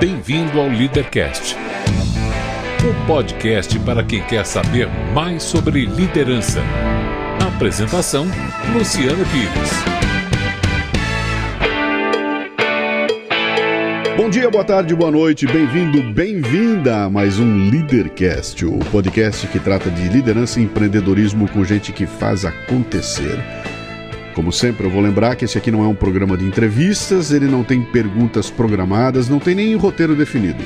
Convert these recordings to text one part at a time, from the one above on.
Bem-vindo ao Leadercast, o podcast para quem quer saber mais sobre liderança. Apresentação, Luciano Pires. Bom dia, boa tarde, boa noite, bem-vindo, bem-vinda a mais um Leadercast, o podcast que trata de liderança e empreendedorismo com gente que faz acontecer. Como sempre, eu vou lembrar que esse aqui não é um programa de entrevistas, ele não tem perguntas programadas, não tem nem roteiro definido.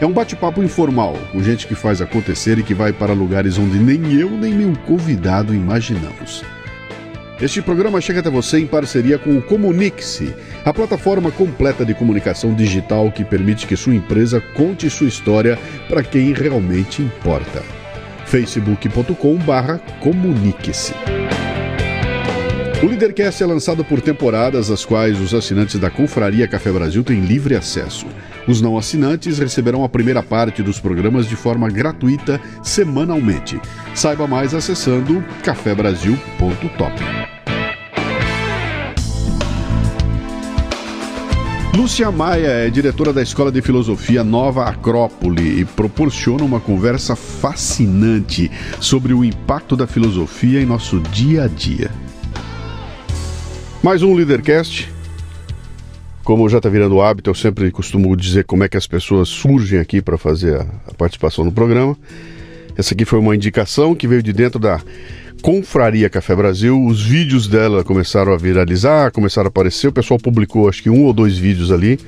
É um bate-papo informal, com gente que faz acontecer e que vai para lugares onde nem eu, nem meu convidado imaginamos. Este programa chega até você em parceria com o Comunique-se, a plataforma completa de comunicação digital que permite que sua empresa conte sua história para quem realmente importa. facebook.com/comunique-se. O Leadercast é lançado por temporadas, às quais os assinantes da Confraria Café Brasil têm livre acesso. Os não assinantes receberão a primeira parte dos programas de forma gratuita semanalmente. Saiba mais acessando cafebrasil.top. Lúcia Maia é diretora da Escola de Filosofia Nova Acrópole e proporciona uma conversa fascinante sobre o impacto da filosofia em nosso dia a dia. Mais um Leadercast. Como já está virando hábito, eu sempre costumo dizer como é que as pessoas surgem aqui para fazer a participação no programa. Essa aqui foi uma indicação que veio de dentro da Confraria Café Brasil. Os vídeos dela começaram a viralizar, começaram a aparecer. O pessoal publicou acho que 1 ou 2 vídeos ali,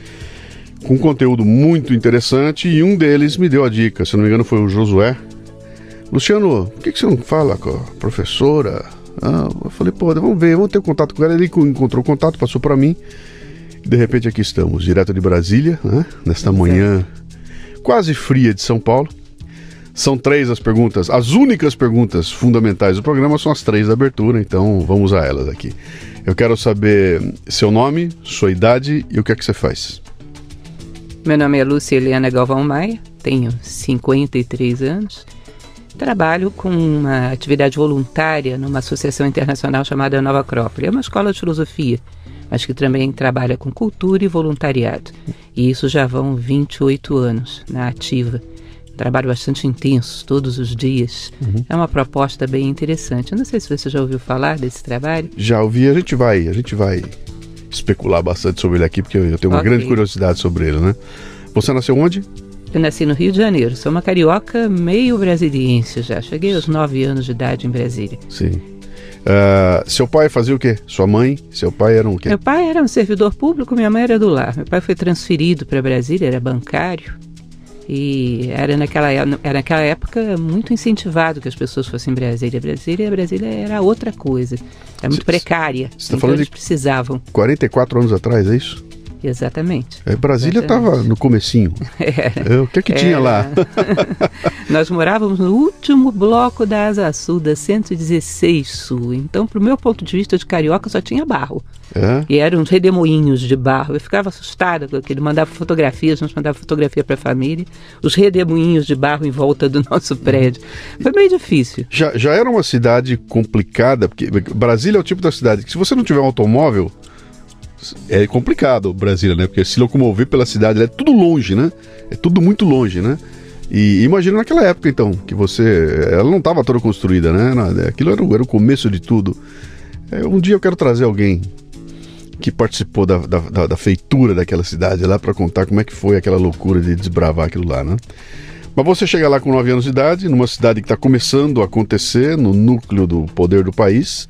com conteúdo muito interessante, e um deles me deu a dica, se não me engano foi o Josué. Luciano, por que você não fala com a professora? Eu falei, vamos ver, vamos ter contato com ela. Ele encontrou contato, passou para mim. De repente aqui estamos, direto de Brasília, né? Nesta manhã quase fria de São Paulo. São 3 as perguntas, as únicas perguntas fundamentais do programa são as 3 da abertura, então vamos a elas aqui. Eu quero saber seu nome, sua idade e o que é que você faz. Meu nome é Lúcia Helena Galvão Maia, tenho 53 anos. Trabalho com uma atividade voluntária numa associação internacional chamada Nova Acrópole. É uma escola de filosofia, mas que também trabalha com cultura e voluntariado. E isso já vão 28 anos na ativa. Trabalho bastante intenso, todos os dias. É uma proposta bem interessante. Eu não sei se você já ouviu falar desse trabalho. Já ouvi, a gente vai especular bastante sobre ele aqui, porque eu tenho uma grande curiosidade sobre ele, né? Você nasceu onde? Eu nasci no Rio de Janeiro, sou uma carioca meio brasiliense já. Cheguei aos 9 anos de idade em Brasília. Sim. Seu pai fazia o quê? Sua mãe? Seu pai era um quê? Meu pai era um servidor público, minha mãe era do lar. Meu pai foi transferido para Brasília, era bancário. E era naquela época muito incentivado que as pessoas fossem em Brasília. Brasília era outra coisa. Era muito precária. Você está falando eles de precisavam. 44 anos atrás, é isso? Exatamente. Brasília estava no comecinho. O que tinha lá? Nós morávamos no último bloco da Asa Sul, da 116 Sul. Então, para o meu ponto de vista de carioca, só tinha barro. E eram uns redemoinhos de barro. Eu ficava assustada com aquilo. Mandava fotografias, nós mandava fotografia para a família. Os redemoinhos de barro em volta do nosso prédio. Foi meio difícil. Já era uma cidade complicada, porque Brasília é o tipo da cidade que se você não tiver um automóvel, é complicado Brasília, né? Porque se locomover pela cidade é tudo longe, né? É tudo muito longe, né? E imagina naquela época, então, que ela não estava toda construída, né? Aquilo era o começo de tudo. Um dia eu quero trazer alguém que participou da feitura daquela cidade lá para contar como é que foi aquela loucura de desbravar aquilo lá, né? Mas você chega lá com 9 anos de idade, numa cidade que está começando a acontecer, no núcleo do poder do país,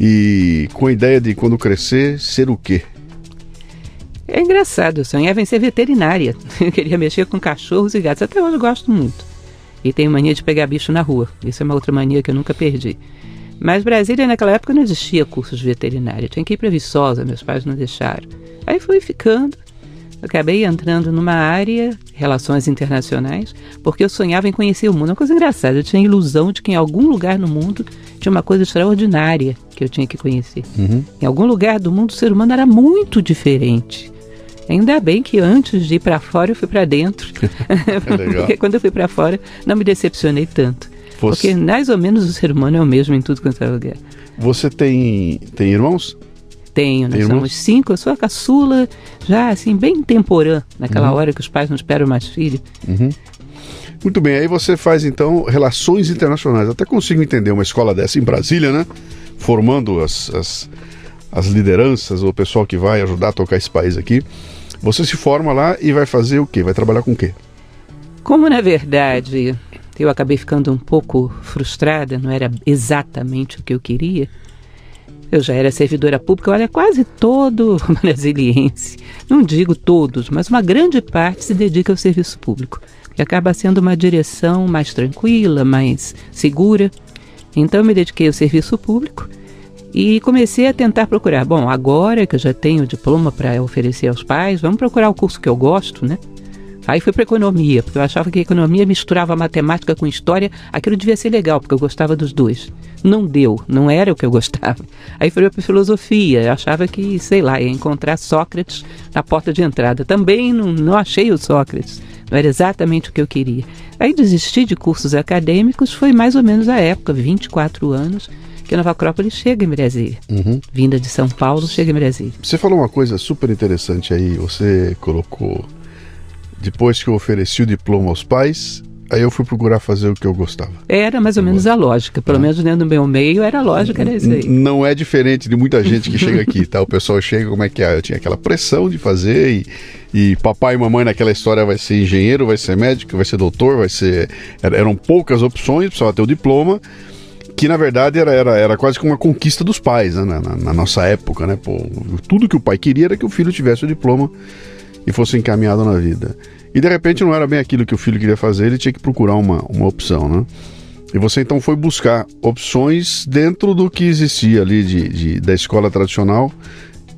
e com a ideia de, quando crescer, ser o quê? É engraçado, eu sonhava em ser veterinária. Eu queria mexer com cachorros e gatos. Até hoje eu gosto muito. E tenho mania de pegar bicho na rua. Isso é uma outra mania que eu nunca perdi. Mas Brasília, naquela época, não existia cursos de veterinária. Eu tinha que ir para Viçosa, meus pais não deixaram. Aí fui ficando. Eu acabei entrando numa área, relações internacionais, porque eu sonhava em conhecer o mundo. Uma coisa engraçada, eu tinha a ilusão de que em algum lugar no mundo tinha uma coisa extraordinária que eu tinha que conhecer. Em algum lugar do mundo o ser humano era muito diferente. Ainda bem que antes de ir para fora eu fui para dentro. Porque quando eu fui para fora não me decepcionei tanto. Porque mais ou menos o ser humano é o mesmo em tudo quanto é lugar. Você tem irmãos? Tenho, nós Tem somos irmãos? 5, eu sou a caçula, já assim, bem temporã, naquela hora que os pais não esperam mais filho. Muito bem, aí você faz então relações internacionais. Até consigo entender uma escola dessa em Brasília, né? Formando as lideranças, o pessoal que vai ajudar a tocar esse país aqui. Você se forma lá e vai fazer o quê? Vai trabalhar com o quê? Como, na verdade, eu acabei ficando um pouco frustrada, não era exatamente o que eu queria. Eu já era servidora pública, olha, quase todo brasiliense, não digo todos, mas uma grande parte se dedica ao serviço público, que acaba sendo uma direção mais tranquila, mais segura. Então eu me dediquei ao serviço público e comecei a tentar procurar. Bom, agora que eu já tenho o diploma para oferecer aos pais, vamos procurar o curso que eu gosto, né? Aí fui para economia, porque eu achava que a economia misturava matemática com história, aquilo devia ser legal, porque eu gostava dos dois. Não deu, não era o que eu gostava. Aí fui para filosofia, eu achava que, sei lá, ia encontrar Sócrates na porta de entrada. Também não achei o Sócrates, não era exatamente o que eu queria. Aí desisti de cursos acadêmicos, foi mais ou menos a época, 24 anos, que a Nova Acrópole chega em Brasília. Vinda de São Paulo, chega em Brasília. Você falou uma coisa super interessante aí, você colocou... Depois que eu ofereci o diploma aos pais, aí eu fui procurar fazer o que eu gostava. Era mais ou menos a lógica, pelo menos dentro do meu meio era a lógica, era isso aí. Não é diferente de muita gente que chega aqui, tá? O pessoal chega, como é que é? Eu tinha aquela pressão de fazer e papai e mamãe naquela história vai ser engenheiro, vai ser médico, vai ser doutor, vai ser... Eram poucas opções, precisava ter o diploma, que na verdade era quase como uma conquista dos pais, né? Na nossa época, né? Pô, tudo que o pai queria era que o filho tivesse o diploma e fosse encaminhado na vida. E de repente não era bem aquilo que o filho queria fazer, ele tinha que procurar uma opção, né? E você então foi buscar opções dentro do que existia ali da escola tradicional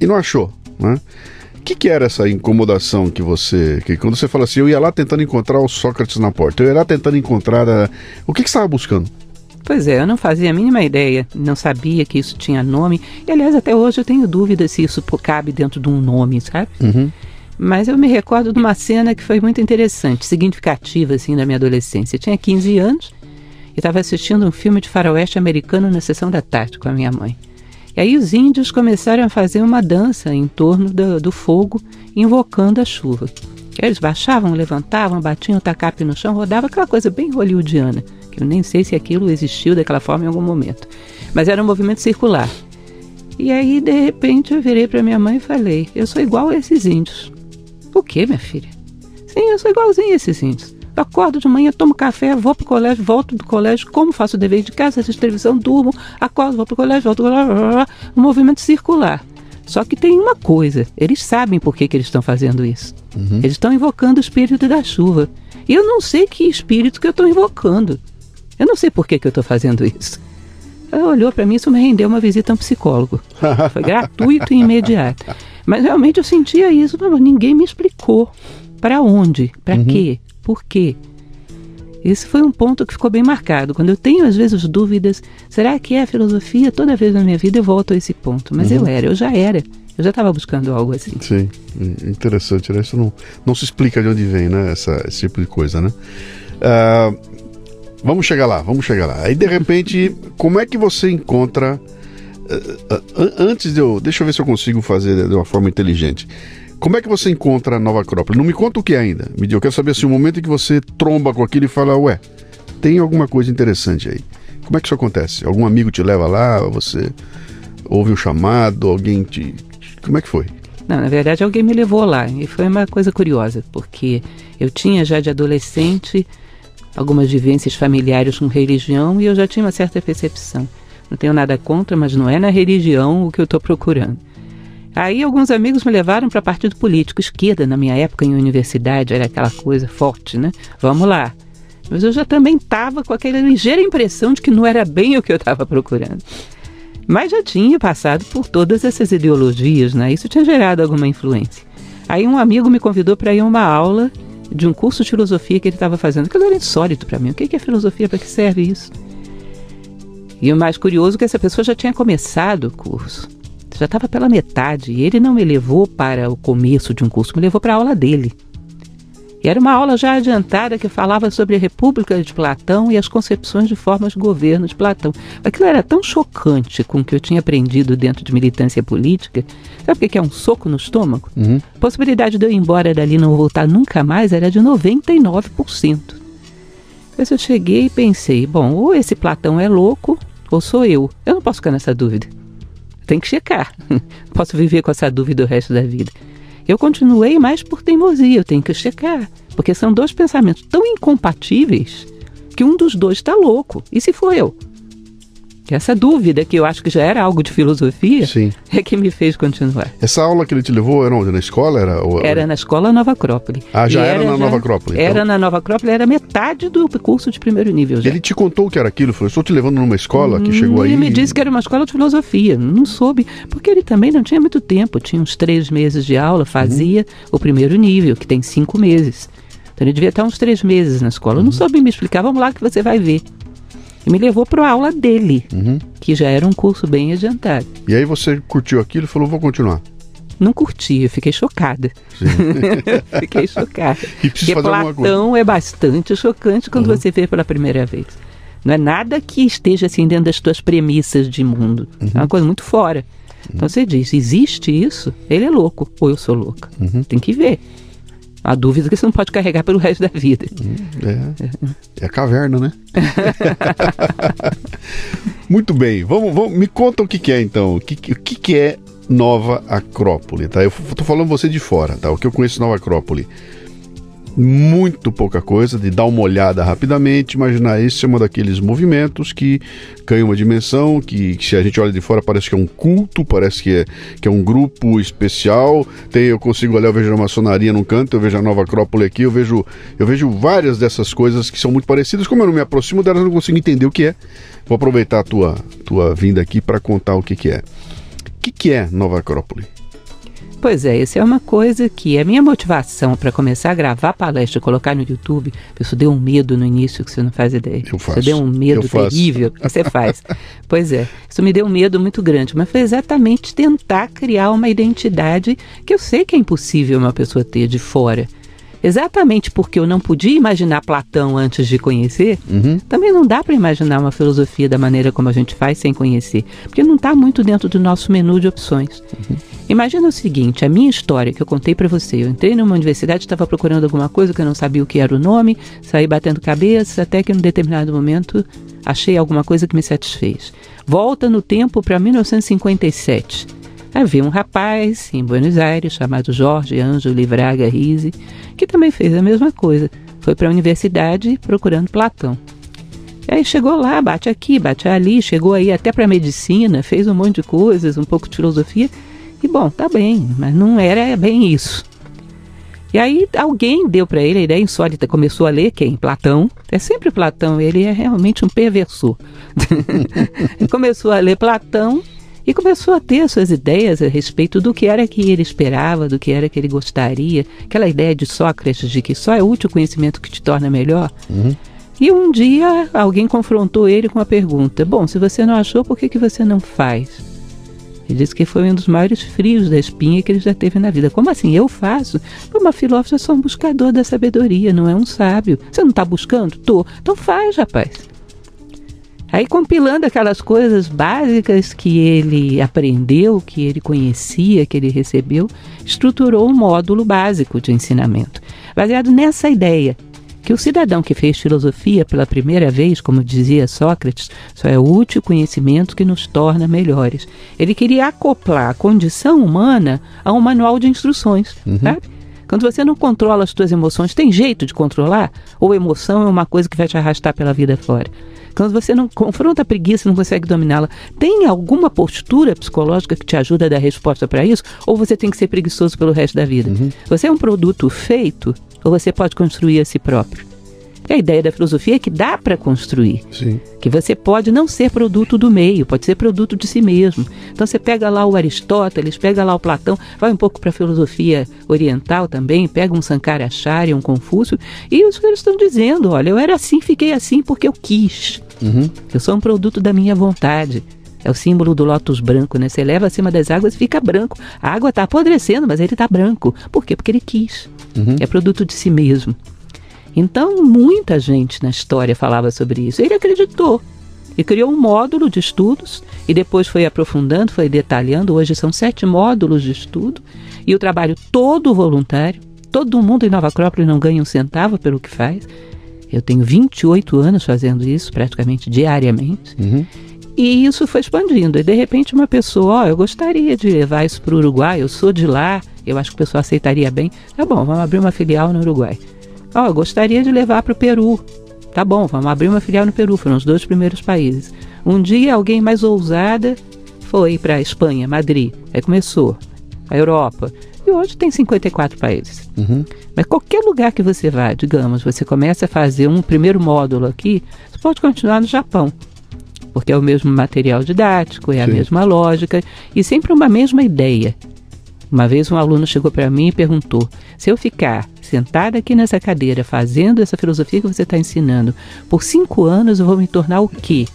e não achou, né? O que era essa incomodação que quando você fala assim, eu ia lá tentando encontrar o Sócrates na porta, eu ia lá tentando encontrar... O que você estava buscando? Pois é, eu não fazia a mínima ideia, não sabia que isso tinha nome, e aliás até hoje eu tenho dúvida se isso cabe dentro de um nome, sabe? Mas eu me recordo de uma cena que foi muito interessante, significativa assim da minha adolescência. Eu tinha 15 anos e estava assistindo um filme de faroeste americano na sessão da tarde com a minha mãe. E aí os índios começaram a fazer uma dança em torno do fogo, invocando a chuva. Eles baixavam, levantavam, batiam o tacape no chão, rodava aquela coisa bem hollywoodiana, que eu nem sei se aquilo existiu daquela forma em algum momento. Mas era um movimento circular. E aí, de repente, eu virei para minha mãe e falei, eu sou igual a esses índios. O quê, minha filha? Sim, eu sou igualzinho a esses índios. Eu acordo de manhã, tomo café, vou pro colégio, volto do colégio, como faço o dever de casa, assisto televisão, durmo, acordo, vou pro colégio, volto do colégio, um movimento circular. Só que tem uma coisa, eles sabem por que eles estão fazendo isso. Eles estão invocando o espírito da chuva. E eu não sei que espírito que eu estou invocando. Eu não sei por que eu estou fazendo isso. Ela olhou para mim, isso me rendeu uma visita a um psicólogo. Foi gratuito e imediato. Mas realmente eu sentia isso, mas ninguém me explicou. Para onde? Para quê? Por quê? Esse foi um ponto que ficou bem marcado. Quando eu tenho às vezes dúvidas, será que é a filosofia? Toda vez na minha vida eu volto a esse ponto. Mas eu já estava buscando algo assim. Sim, interessante, né? Isso não se explica de onde vem, né? Esse tipo de coisa, né? Vamos chegar lá. Aí, de repente, como é que você encontra... Deixa eu ver se eu consigo fazer de uma forma inteligente. Como é que você encontra a Nova Acrópole? Não me conta o que é ainda. Eu quero saber assim, o momento em que você tromba com aquilo e fala, ué, tem alguma coisa interessante aí. Como é que isso acontece? Algum amigo te leva lá? Você ouve o chamado? Alguém te... Como é que foi? Não, na verdade alguém me levou lá. E foi uma coisa curiosa, porque eu tinha já de adolescente algumas vivências familiares com religião e eu já tinha uma certa percepção. Não tenho nada contra, mas não é na religião o que eu estou procurando. Aí alguns amigos me levaram para partido político, esquerda, na minha época em universidade, era aquela coisa forte, né? Vamos lá. Mas eu já também estava com aquela ligeira impressão de que não era bem o que eu estava procurando. Mas já tinha passado por todas essas ideologias, né? Isso tinha gerado alguma influência. Aí um amigo me convidou para ir a uma aula de um curso de filosofia que ele estava fazendo. Aquilo era insólito para mim. O que é filosofia? Para que serve isso? E o mais curioso é que essa pessoa já tinha começado o curso. Já estava pela metade. E ele não me levou para o começo de um curso, me levou para a aula dele. E era uma aula já adiantada que falava sobre a República de Platão e as concepções de formas de governo de Platão. Aquilo era tão chocante com o que eu tinha aprendido dentro de militância política. Sabe o que é um soco no estômago? A possibilidade de eu ir embora dali e não voltar nunca mais era de 99%. Mas eu cheguei e pensei, bom, ou esse Platão é louco ou sou eu. Eu não posso ficar nessa dúvida. Tem que checar. Posso viver com essa dúvida o resto da vida. Eu continuei mais por teimosia, eu tenho que checar. Porque são dois pensamentos tão incompatíveis que um dos dois está louco. E se for eu? Essa dúvida, que eu acho que já era algo de filosofia, Sim. é que me fez continuar. Essa aula que ele te levou era onde? Na escola? Era na escola Nova Acrópole. Ah, já era na Nova Acrópole? Era então. Na Nova Acrópole, era metade do curso de primeiro nível já. Ele te contou o que era aquilo? Falou, estou te levando numa escola que chegou aí... Ele me disse que era uma escola de filosofia. Não soube, porque ele também não tinha muito tempo. Tinha uns 3 meses de aula, fazia o primeiro nível, que tem 5 meses. Então ele devia estar uns 3 meses na escola. Eu não soube me explicar, vamos lá que você vai ver. E me levou para a aula dele, que já era um curso bem adiantado. E aí você curtiu aquilo e falou, vou continuar. Não curti, eu fiquei chocada. Fiquei chocada. E preciso porque fazer alguma coisa. Platão é bastante chocante quando você vê pela primeira vez. Não é nada que esteja assim dentro das tuas premissas de mundo. É uma coisa muito fora. Então você diz, existe isso? Ele é louco ou eu sou louca? Tem que ver. A dúvida que você não pode carregar pelo resto da vida. É a caverna, né? Muito bem. Vamos, me conta o que é, então. O que é Nova Acrópole, tá? Eu tô falando você de fora, tá? O que eu conheço de Nova Acrópole. Muito pouca coisa, de dar uma olhada rapidamente, imaginar esse é um daqueles movimentos que ganha uma dimensão, que se a gente olha de fora parece que é um culto, parece que é um grupo especial. Eu consigo olhar, eu vejo a maçonaria num canto, eu vejo a Nova Acrópole aqui, eu vejo várias dessas coisas que são muito parecidas. Como eu não me aproximo delas, eu não consigo entender o que é. Vou aproveitar a tua vinda aqui para contar o que é. O que é Nova Acrópole? Pois é, isso é uma coisa que a minha motivação para começar a gravar palestra e colocar no YouTube, isso deu um medo no início que você não faz ideia. Eu faço. Isso deu um medo terrível que você faz. Pois é, isso me deu um medo muito grande, mas foi exatamente tentar criar uma identidade que eu sei que é impossível uma pessoa ter de fora. Exatamente porque eu não podia imaginar Platão antes de conhecer, também não dá para imaginar uma filosofia da maneira como a gente faz sem conhecer, porque não está muito dentro do nosso menu de opções. Imagina o seguinte, a minha história que eu contei para você, eu entrei numa universidade, estava procurando alguma coisa que eu não sabia o que era o nome, saí batendo cabeça, até que em um determinado momento achei alguma coisa que me satisfez. Volta no tempo para 1957. Havia um rapaz em Buenos Aires chamado Jorge Ângelo Livraga Rizzi, que também fez a mesma coisa. Foi para a universidade procurando Platão. E aí chegou lá, bate aqui, bate ali, chegou aí até para a medicina, fez um monte de coisas, um pouco de filosofia. E bom, tá bem, mas não era bem isso. E aí alguém deu para ele a ideia insólita, começou a ler quem? Platão. É sempre Platão, ele é realmente um perversor. Ele começou a ler Platão e começou a ter suas ideias a respeito do que era que ele esperava, do que era que ele gostaria. Aquela ideia de Sócrates de que só é útil o conhecimento que te torna melhor. E um dia alguém confrontou ele com a pergunta, bom, se você não achou, por que você não faz? Ele disse que foi um dos maiores frios da espinha que ele já teve na vida. Como assim? Eu faço? Uma filósofa é só um buscador da sabedoria, não é um sábio. Você não está buscando? Tô. Então faz, rapaz. Aí compilando aquelas coisas básicas que ele aprendeu, que ele conhecia, que ele recebeu, estruturou um módulo básico de ensinamento. Baseado nessa ideia, que o cidadão que fez filosofia pela primeira vez, como dizia Sócrates, só é útil conhecimento que nos torna melhores. Ele queria acoplar a condição humana a um manual de instruções, sabe? Quando você não controla as suas emoções, tem jeito de controlar? Ou emoção é uma coisa que vai te arrastar pela vida fora? Quando você não confronta a preguiça e não consegue dominá-la, tem alguma postura psicológica que te ajuda a dar resposta para isso? Ou você tem que ser preguiçoso pelo resto da vida? Você é um produto feito ou você pode construir a si próprio? E a ideia da filosofia é que dá para construir. Sim. Que você pode não ser produto do meio, pode ser produto de si mesmo. Então você pega lá o Aristóteles, pega lá o Platão, vai um pouco para a filosofia oriental também, pega um Sankaracharya, um Confúcio, e os caras estão dizendo, olha, eu era assim, fiquei assim porque eu quis. Eu sou um produto da minha vontade. É o símbolo do lótus branco, né? Você leva acima das águas e fica branco. A água está apodrecendo, mas ele está branco. Por quê? Porque ele quis. É produto de si mesmo. Então, muita gente na história falava sobre isso. Ele acreditou. E criou um módulo de estudos e depois foi aprofundando, foi detalhando. Hoje são 7 módulos de estudo e o trabalho todo voluntário. Todo mundo em Nova Acrópole não ganha um centavo pelo que faz. Eu tenho 28 anos fazendo isso, praticamente diariamente. E isso foi expandindo. E de repente uma pessoa, eu gostaria de levar isso para o Uruguai, eu sou de lá, eu acho que o pessoal aceitaria bem. Tá bom, vamos abrir uma filial no Uruguai. Eu gostaria de levar para o Peru. Tá bom, vamos abrir uma filial no Peru. Foram os 2 primeiros países. Um dia alguém mais ousada foi para a Espanha, Madrid. Aí começou a Europa. E hoje tem 54 países. Mas qualquer lugar que você vá, digamos, você começa a fazer um primeiro módulo aqui, você pode continuar no Japão. Porque é o mesmo material didático, é a mesma lógica e sempre uma mesma ideia. Uma vez um aluno chegou para mim e perguntou: se eu ficar sentada aqui nessa cadeira fazendo essa filosofia que você está ensinando por 5 anos, eu vou me tornar o quê?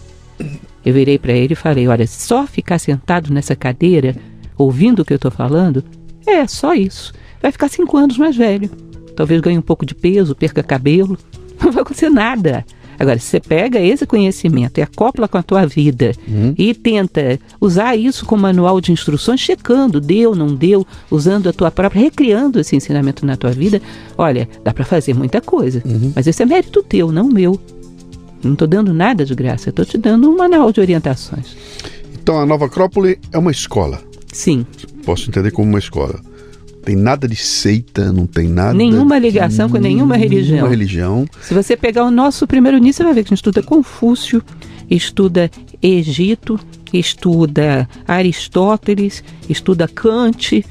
Eu virei para ele e falei: olha, só ficar sentado nessa cadeira, ouvindo o que eu estou falando, é só isso. Vai ficar 5 anos mais velho. Talvez ganhe um pouco de peso, perca cabelo, não vai acontecer nada. Agora, se você pega esse conhecimento e acopla com a tua vida e tenta usar isso como manual de instruções, checando, deu, não deu, usando a tua própria, recriando esse ensinamento na tua vida, olha, dá para fazer muita coisa. Mas esse é mérito teu, não meu. Não estou dando nada de graça, estou te dando um manual de orientações. Então, a Nova Acrópole é uma escola. Sim. Posso entender como uma escola. Tem nada de seita, não tem nada... Nenhuma ligação com nenhuma religião. Se você pegar o nosso primeiro início, você vai ver que a gente estuda Confúcio, estuda Egito, estuda Aristóteles, estuda Kant.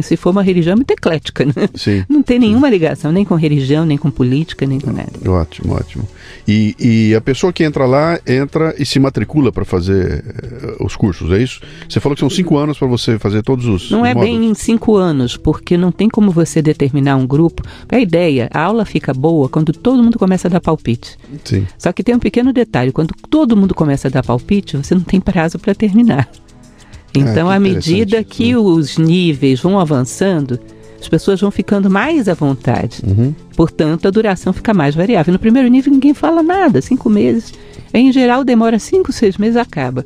Se for uma religião, é muito eclética, né? Sim. Não tem nenhuma ligação, nem com religião, nem com política, nem com nada. Ótimo, ótimo. E a pessoa que entra lá, entra e se matricula para fazer os cursos, é isso? Você falou que são 5 anos para você fazer todos os Não é módulos. bem em 5 anos, porque não tem como você determinar um grupo. A ideia, a aula fica boa quando todo mundo começa a dar palpite. Sim. Só que tem um pequeno detalhe, quando todo mundo começa a dar palpite, você não tem prazo para terminar. Então, à medida que os níveis vão avançando, as pessoas vão ficando mais à vontade. Portanto, a duração fica mais variável. No primeiro nível, ninguém fala nada, 5 meses. Em geral, demora 5, 6 meses, acaba.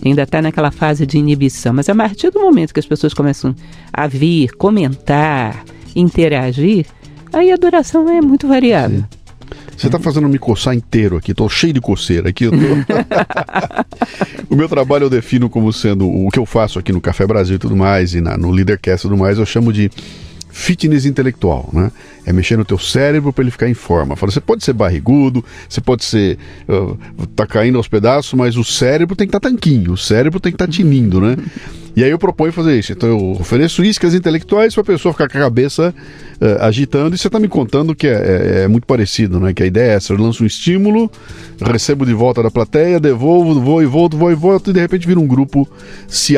Ainda está naquela fase de inibição. Mas a partir do momento que as pessoas começam a vir, comentar, interagir, aí a duração é muito variável. Sim. Você está fazendo me coçar inteiro aqui, estou cheio de coceira aqui. O meu trabalho eu defino como sendo o que eu faço aqui no Café Brasil e tudo mais, e no Leadercast e tudo mais, eu chamo de fitness intelectual, né? É mexer no teu cérebro para ele ficar em forma. Fala, você pode ser barrigudo, você pode ser tá caindo aos pedaços, mas o cérebro tem que estar tanquinho, o cérebro tem que estar tinindo, né? E aí eu proponho fazer isso. Então eu ofereço iscas intelectuais para a pessoa ficar com a cabeça agitando, e você está me contando que é muito parecido, né? Que a ideia é essa: eu lanço um estímulo, recebo de volta da plateia, devolvo, vou e volto, e de repente vira um grupo se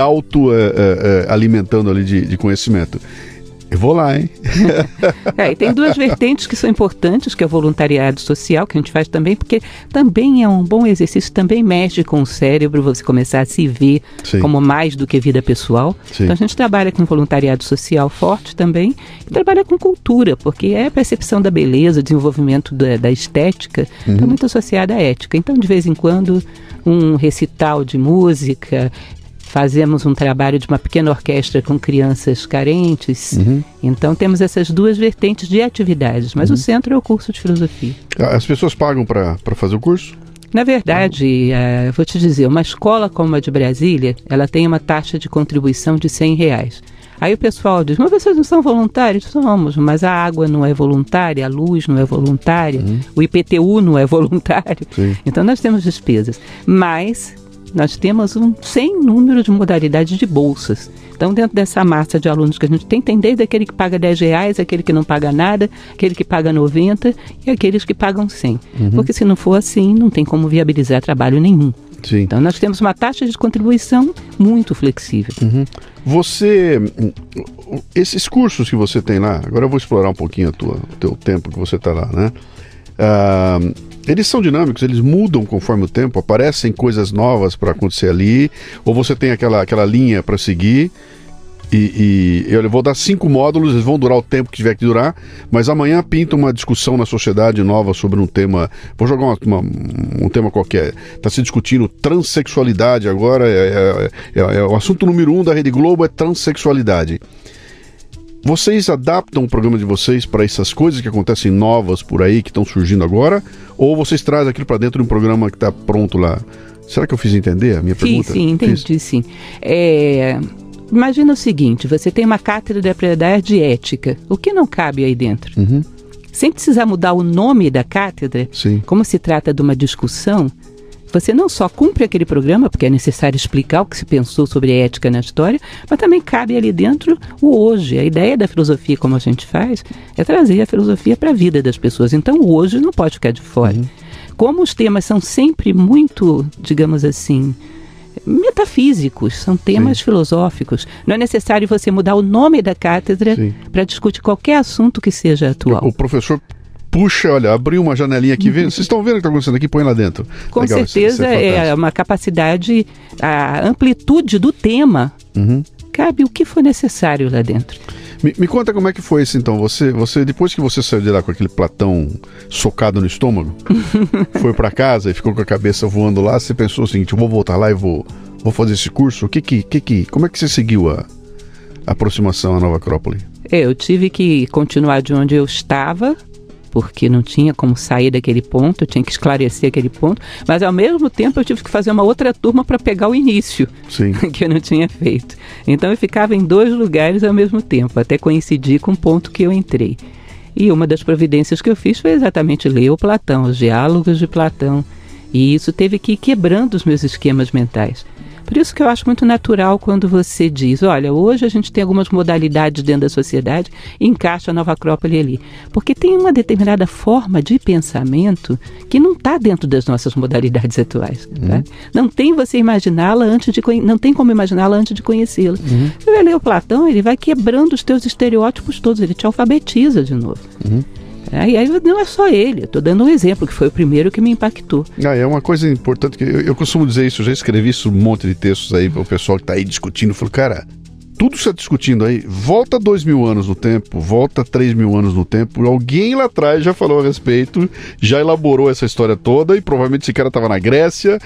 alimentando ali de conhecimento. Eu vou lá, hein? E tem 2 vertentes que são importantes, que é o voluntariado social, que a gente faz também, porque também é um bom exercício, também mexe com o cérebro, você começar a se ver como mais do que vida pessoal. Sim. Então a gente trabalha com voluntariado social forte também, e trabalha com cultura, porque é a percepção da beleza, desenvolvimento da estética, está muito associada à ética. Então, de vez em quando, um recital de música... Fazemos um trabalho de uma pequena orquestra com crianças carentes. Então temos essas 2 vertentes de atividades, mas o centro é o curso de filosofia. As pessoas pagam para fazer o curso? Na verdade, vou te dizer, uma escola como a de Brasília, ela tem uma taxa de contribuição de R$100. Aí o pessoal diz, mas vocês não são voluntários? Somos, mas a água não é voluntária, a luz não é voluntária, o IPTU não é voluntário. Sim. Então nós temos despesas, mas... nós temos um sem número de modalidades de bolsas. Então, dentro dessa massa de alunos que a gente tem desde aquele que paga R$10, aquele que não paga nada, aquele que paga 90 e aqueles que pagam 100. Porque se não for assim, não tem como viabilizar trabalho nenhum. Sim. Então, nós temos uma taxa de contribuição muito flexível. Esses cursos que você tem lá, agora eu vou explorar um pouquinho o teu tempo que você está lá, né? Eles são dinâmicos, eles mudam conforme o tempo, aparecem coisas novas para acontecer ali, ou você tem aquela linha para seguir, e eu vou dar 5 módulos, eles vão durar o tempo que tiver que durar, mas amanhã pinta uma discussão na sociedade nova sobre um tema, vou jogar um tema qualquer, está se discutindo transexualidade agora, o assunto número 1 da Rede Globo é transexualidade. Vocês adaptam o programa de vocês para essas coisas que acontecem novas por aí, que estão surgindo agora? Ou vocês trazem aquilo para dentro de um programa que está pronto lá? Será que eu fiz entender a minha pergunta? Sim, entendi, sim. Imagina o seguinte, você tem uma cátedra para dar de ética. O que não cabe aí dentro? Uhum. Sem precisar mudar o nome da cátedra, Sim. Como se trata de uma discussão, você não só cumpre aquele programa, porque é necessário explicar o que se pensou sobre a ética na história, mas também cabe ali dentro o hoje. A ideia da filosofia, como a gente faz, é trazer a filosofia para a vida das pessoas. Então, o hoje não pode ficar de fora. Uhum. Como os temas são sempre muito, digamos assim, metafísicos, são temas filosóficos. Não é necessário você mudar o nome da cátedra para discutir qualquer assunto que seja atual. O professor puxa, olha, abriu uma janelinha aqui, vocês estão vendo o que está acontecendo aqui? Põe lá dentro. Com Legal, certeza é uma capacidade, a amplitude do tema, cabe o que for necessário lá dentro. Me conta como é que foi isso então, você depois que você saiu de lá com aquele Platão socado no estômago, foi para casa e ficou com a cabeça voando lá, você pensou o seguinte, eu vou voltar lá e vou fazer esse curso, como é que você seguiu a aproximação à Nova Acrópole? Eu tive que continuar de onde eu estava, porque não tinha como sair daquele ponto, eu tinha que esclarecer aquele ponto, mas ao mesmo tempo eu tive que fazer uma outra turma para pegar o início, que eu não tinha feito. Então eu ficava em 2 lugares ao mesmo tempo, até coincidir com o ponto que eu entrei. E uma das providências que eu fiz foi exatamente ler o Platão, os diálogos de Platão, e isso teve que ir quebrando os meus esquemas mentais. Por isso que eu acho muito natural quando você diz, olha, hoje a gente tem algumas modalidades dentro da sociedade e encaixa a Nova Acrópole ali. Porque tem uma determinada forma de pensamento que não está dentro das nossas modalidades atuais. Tá? Não tem você imaginá-la não tem como imaginá-la antes de conhecê-la. Você vai ler o Platão, ele vai quebrando os teus estereótipos todos, ele te alfabetiza de novo. E aí não é só ele, eu estou dando um exemplo, que foi o primeiro que me impactou. É uma coisa importante, que eu costumo dizer isso, eu já escrevi isso, um monte de textos aí para o pessoal que está aí discutindo, eu falo, cara, tudo você está discutindo aí, volta 2.000 anos no tempo, volta 3.000 anos no tempo, alguém lá atrás já falou a respeito, já elaborou essa história toda, e provavelmente esse cara estava na Grécia,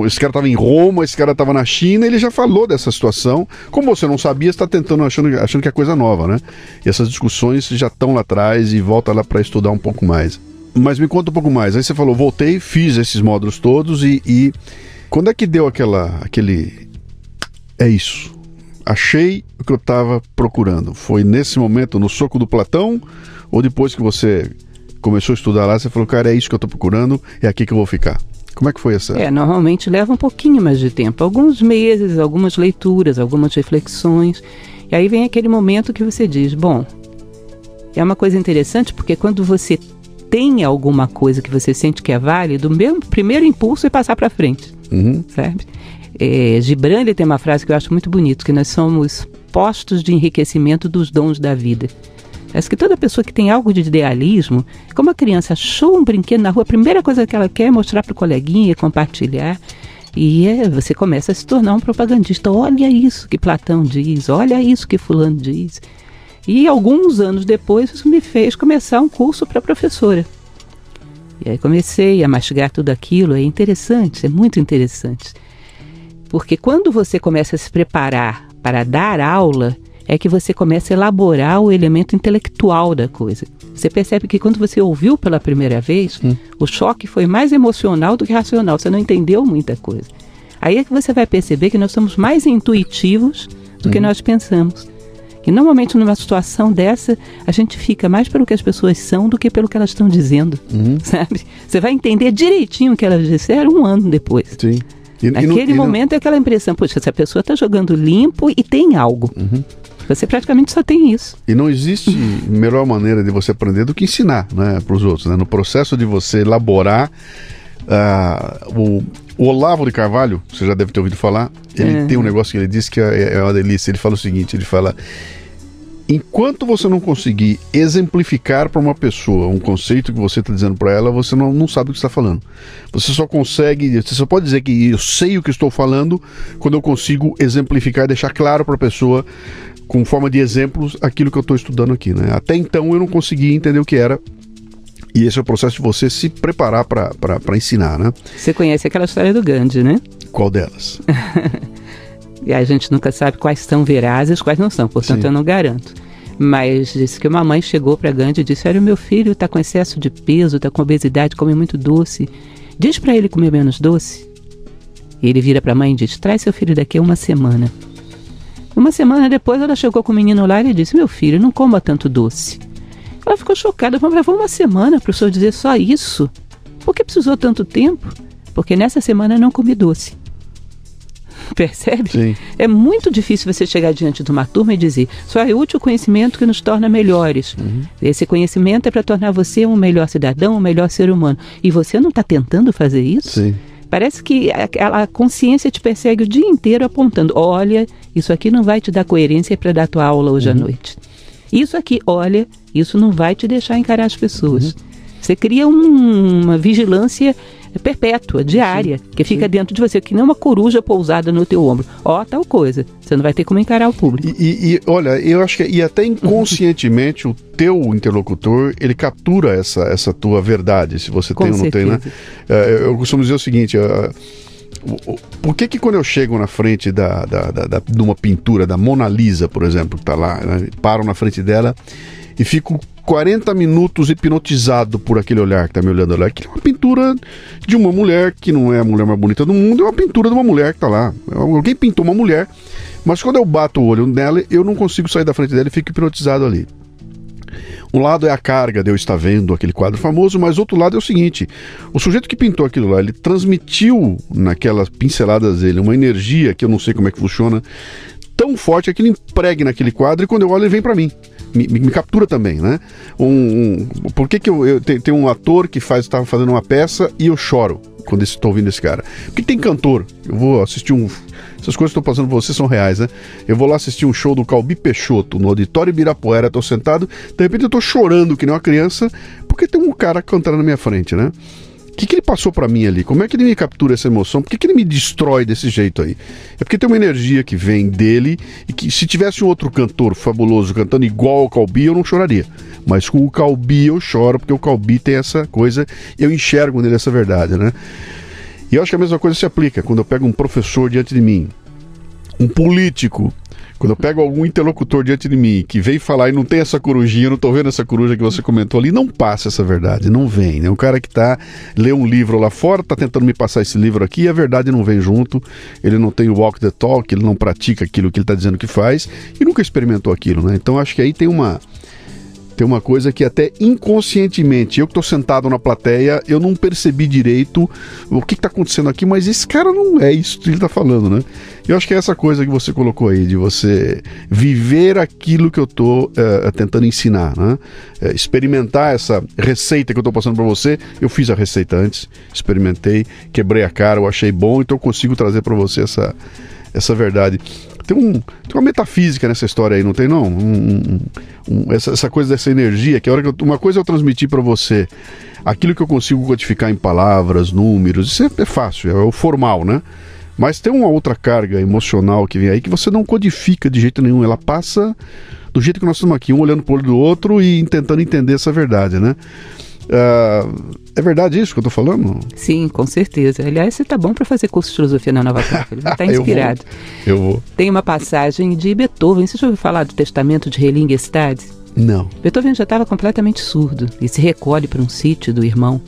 esse cara estava em Roma, esse cara estava na China, ele já falou dessa situação. Como você não sabia, você está tentando, achando que é coisa nova, né? E essas discussões já estão lá atrás e volta lá para estudar um pouco mais. Mas me conta um pouco mais. Aí você falou, voltei, fiz esses módulos todos e quando é que deu aquele... É isso. Achei o que eu estava procurando. Foi nesse momento, no soco do Platão, ou depois que você começou a estudar lá, você falou, cara, é isso que eu estou procurando, é aqui que eu vou ficar. Como é que foi essa? Normalmente leva um pouquinho mais de tempo, alguns meses, algumas leituras, algumas reflexões, e aí vem aquele momento que você diz, bom, é uma coisa interessante, porque quando você tem alguma coisa que você sente que é válido, o meu primeiro impulso é passar para frente, sabe? Gibran, ele tem uma frase que eu acho muito bonita, que nós somos postos de enriquecimento dos dons da vida. Acho que toda pessoa que tem algo de idealismo, como a criança achou um brinquedo na rua, a primeira coisa que ela quer é mostrar para o coleguinha, compartilhar, e você começa a se tornar um propagandista. Olha isso que Platão diz, olha isso que fulano diz. E alguns anos depois isso me fez começar um curso para professora. E aí comecei a mastigar tudo aquilo, é interessante, é muito interessante. Porque quando você começa a se preparar para dar aula, é que você começa a elaborar o elemento intelectual da coisa. Você percebe que quando você ouviu pela primeira vez, o choque foi mais emocional do que racional, você não entendeu muita coisa. Aí é que você vai perceber que nós somos mais intuitivos do que nós pensamos. E normalmente numa situação dessa, a gente fica mais pelo que as pessoas são do que pelo que elas estão dizendo, sabe? Você vai entender direitinho o que elas disseram 1 ano depois. Sim. Naquele momento é aquela impressão, poxa, essa pessoa está jogando limpo e tem algo. Você praticamente só tem isso. E não existe melhor maneira de você aprender do que ensinar, né, para os outros. Né? No processo de você elaborar, o Olavo de Carvalho, você já deve ter ouvido falar, ele tem um negócio que ele diz que é uma delícia. Ele fala o seguinte, ele fala, enquanto você não conseguir exemplificar para uma pessoa um conceito que você está dizendo para ela, você não sabe o que está falando. Você só pode dizer que eu sei o que estou falando quando eu consigo exemplificar e deixar claro para a pessoa, com forma de exemplos, aquilo que eu estou estudando aqui, né? Até então eu não conseguia entender o que era. E esse é o processo de você se preparar para ensinar, né? Você conhece aquela história do Gandhi, né? Qual delas? E a gente nunca sabe quais são verazes, quais não são, portanto Sim. Eu não garanto. Mas disse que uma mãe chegou para Gandhi e disse: olha, o meu filho está com excesso de peso, está com obesidade, come muito doce. Diz para ele comer menos doce. E ele vira para a mãe e diz: traz seu filho daqui a uma semana. Uma semana depois ela chegou com o menino lá e disse: meu filho, não coma tanto doce. Ela ficou chocada, falou: levou uma semana para o senhor dizer só isso? Por que precisou tanto tempo? Porque nessa semana eu não comi doce. Percebe? Sim. É muito difícil você chegar diante de uma turma e dizer: só é útil o conhecimento que nos torna melhores. Uhum. Esse conhecimento é para tornar você um melhor cidadão, um melhor ser humano. E você não está tentando fazer isso? Sim. Parece que a consciência te persegue o dia inteiro apontando: olha, isso aqui não vai te dar coerência para dar a tua aula hoje à noite. Isso aqui, olha, isso não vai te deixar encarar as pessoas. Você cria uma vigilância perpétua, diária, que fica dentro de você, que nem uma coruja pousada no teu ombro. Ó, tal coisa. Você não vai ter como encarar o público. E olha, eu acho que até inconscientemente o teu interlocutor, ele captura essa tua verdade, se você tem ou não tem, né? Eu costumo dizer o seguinte: por que quando eu chego na frente de uma pintura da Mona Lisa, por exemplo, que está lá, né, paro na frente dela e fico 40 minutos hipnotizado por aquele olhar que está me olhando lá, que é uma pintura de uma mulher que não é a mulher mais bonita do mundo, é uma pintura de uma mulher que está lá. Alguém pintou uma mulher, mas quando eu bato o olho nela, eu não consigo sair da frente dela e fico hipnotizado ali. Um lado é a carga de eu estar vendo aquele quadro famoso, mas outro lado é o seguinte: o sujeito que pintou aquilo lá, ele transmitiu naquelas pinceladas dele uma energia que eu não sei como é que funciona, tão forte que ele empregue naquele quadro, e quando eu olho ele vem para mim. Me captura também, né? Por que eu tenho um ator que estava fazendo uma peça e eu choro quando estou ouvindo esse cara? Porque tem cantor. Eu vou assistir essas coisas que estou passando para vocês são reais, né? Eu vou lá assistir um show do Calbi Peixoto no Auditório Ibirapuera, estou sentado, de repente eu estou chorando que nem uma criança, porque tem um cara cantando na minha frente, né? O que ele passou para mim ali? Como é que ele me captura essa emoção? Por que ele me destrói desse jeito aí? É porque tem uma energia que vem dele, e que se tivesse um outro cantor fabuloso cantando igual ao Calbi, eu não choraria. Mas com o Calbi eu choro, porque o Calbi tem essa coisa, eu enxergo nele essa verdade, né? E eu acho que a mesma coisa se aplica quando eu pego um professor diante de mim, um político. Quando eu pego algum interlocutor diante de mim que vem falar e não tem essa corujinha, eu não tô vendo essa coruja que você comentou ali, não passa essa verdade, não vem, né? Um cara que lê um livro lá fora, tá tentando me passar esse livro aqui, e a verdade não vem junto, ele não tem o walk the talk, ele não pratica aquilo que ele tá dizendo que faz, e nunca experimentou aquilo, né? Então acho que aí tem uma coisa que até inconscientemente, eu que estou sentado na plateia, eu não percebi direito o que está acontecendo aqui, mas esse cara não é isso que ele está falando, né? Eu acho que é essa coisa que você colocou aí, de você viver aquilo que eu estou tentando ensinar, né? Experimentar essa receita que eu estou passando para você. Eu fiz a receita antes, experimentei, quebrei a cara, eu achei bom, então eu consigo trazer para você essa verdade. Tem uma metafísica nessa história aí, não tem não? Essa coisa dessa energia, que a hora que uma coisa eu transmitir para você, aquilo que eu consigo codificar em palavras, números, isso é fácil, é o formal, né? Mas tem uma outra carga emocional que vem aí que você não codifica de jeito nenhum, ela passa do jeito que nós estamos aqui, um olhando pro olho do outro e tentando entender essa verdade, né? É verdade isso que eu tô falando? Sim, com certeza. Aliás, você tá bom para fazer curso de filosofia na Nova Católica, ele está inspirado. Eu vou. Tem uma passagem de Beethoven, você já ouviu falar do testamento de Heiligenstadt? Não. Beethoven já estava completamente surdo e se recolhe para um sítio do irmão.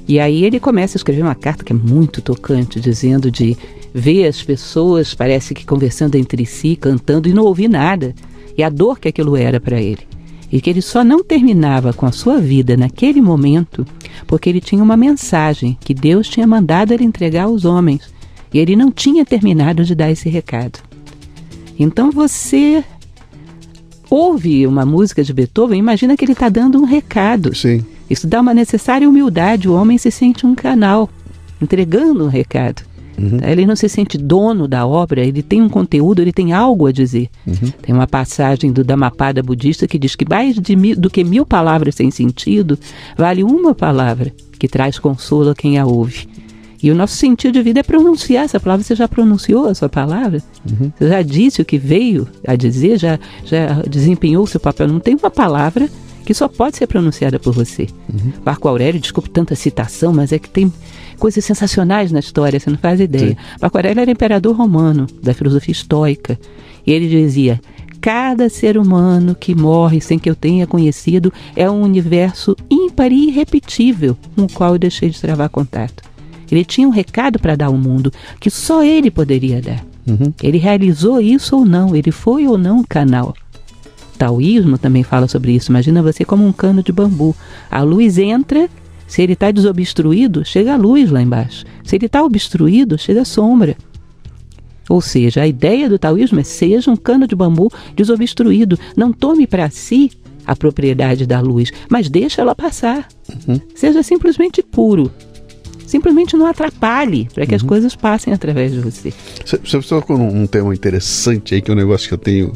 E aí ele começa a escrever uma carta que é muito tocante, dizendo de ver as pessoas, parece que conversando entre si, cantando e não ouvir nada. E a dor que aquilo era para ele. E que ele só não terminava com a sua vida naquele momento porque ele tinha uma mensagem que Deus tinha mandado ele entregar aos homens. E ele não tinha terminado de dar esse recado. Então você ouve uma música de Beethoven, imagina que ele está dando um recado. Sim. Isso dá uma necessária humildade, o homem se sente um canal, entregando um recado. Ele não se sente dono da obra, ele tem um conteúdo, ele tem algo a dizer. Tem uma passagem do Dhammapada budista que diz que mais do que 1000 palavras sem sentido, vale uma palavra que traz consolo a quem a ouve. E o nosso sentido de vida é pronunciar essa palavra. Você já pronunciou a sua palavra? Você já disse o que veio a dizer? Já desempenhou o seu papel? Não tem uma palavra que só pode ser pronunciada por você. Marco Aurélio, desculpe tanta citação, mas é que tem coisas sensacionais na história, você não faz ideia. Sim. Marco Aurélio era imperador romano, da filosofia estoica. E ele dizia: cada ser humano que morre sem que eu tenha conhecido é um universo ímpar e irrepetível com o qual eu deixei de travar contato. Ele tinha um recado para dar ao mundo que só ele poderia dar. Ele realizou isso ou não, ele foi ou não um canal. O taoísmo também fala sobre isso. Imagina você como um cano de bambu. A luz entra, se ele está desobstruído, chega a luz lá embaixo. Se ele está obstruído, chega a sombra. Ou seja, a ideia do taoísmo é: seja um cano de bambu desobstruído. Não tome para si a propriedade da luz, mas deixa ela passar. Seja simplesmente puro. Simplesmente não atrapalhe para que as coisas passem através de você. Você tocou num tema interessante aí, que é um negócio que eu tenho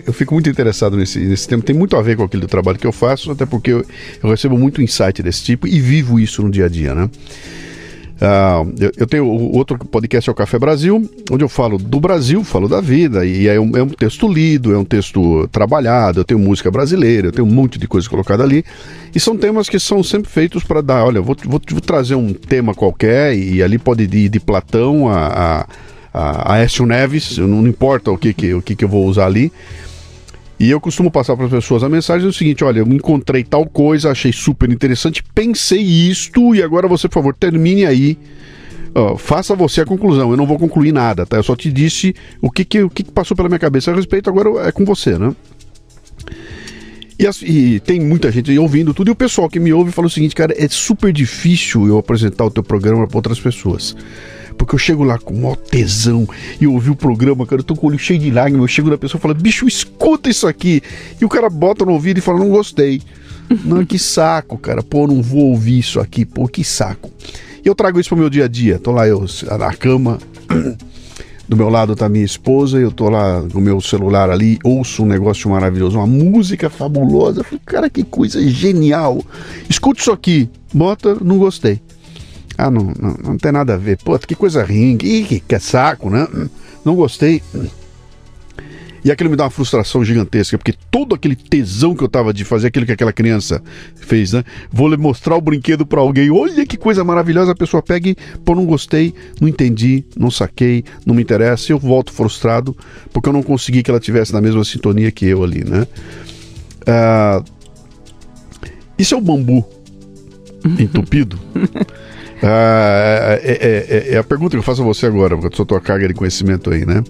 eu fico muito interessado nesse tema. Tem muito a ver com aquele do trabalho que eu faço, até porque eu recebo muito insight desse tipo e vivo isso no dia a dia, né? Eu tenho outro podcast, é o Café Brasil, onde eu falo do Brasil, falo da vida, e é um texto lido, é um texto trabalhado, eu tenho música brasileira, eu tenho um monte de coisa colocada ali, e são temas que são sempre feitos para dar, olha, vou trazer um tema qualquer, e ali pode ir de Platão a Aécio Neves, não importa o que eu vou usar ali. E eu costumo passar para as pessoas a mensagem do seguinte: olha, eu encontrei tal coisa, achei super interessante, pensei isto, e agora você, por favor, termine aí, faça você a conclusão. Eu não vou concluir nada, tá? Eu só te disse o que passou pela minha cabeça a respeito, agora é com você, né? E tem muita gente ouvindo tudo, e o pessoal que me ouve fala o seguinte: cara, é super difícil eu apresentar o teu programa para outras pessoas. Porque eu chego lá com o maior tesão e eu ouvi o programa, cara, eu tô com o olho cheio de lágrimas, eu chego na pessoa e falo: bicho, escuta isso aqui. E o cara bota no ouvido e fala: não gostei. Não, que saco, cara. Pô, não vou ouvir isso aqui, pô, que saco. E eu trago isso pro meu dia a dia. Tô lá eu na cama, do meu lado tá minha esposa, eu tô lá no meu celular ali, ouço um negócio maravilhoso, uma música fabulosa. Eu falei: cara, que coisa genial. Escuta isso aqui. Bota, não gostei. Ah, não tem nada a ver. Pô, que coisa ruim, que saco, né? Não gostei. E aquilo me dá uma frustração gigantesca, porque todo aquele tesão que eu tava de fazer aquilo que aquela criança fez, né? Vou mostrar o brinquedo pra alguém, olha que coisa maravilhosa, a pessoa pega e, pô, não gostei, não entendi, não saquei, não me interessa, e eu volto frustrado, porque eu não consegui que ela tivesse na mesma sintonia que eu ali, né? Isso é o bambu entupido? É a pergunta que eu faço a você agora, porque eu sou tua carga de conhecimento aí, né?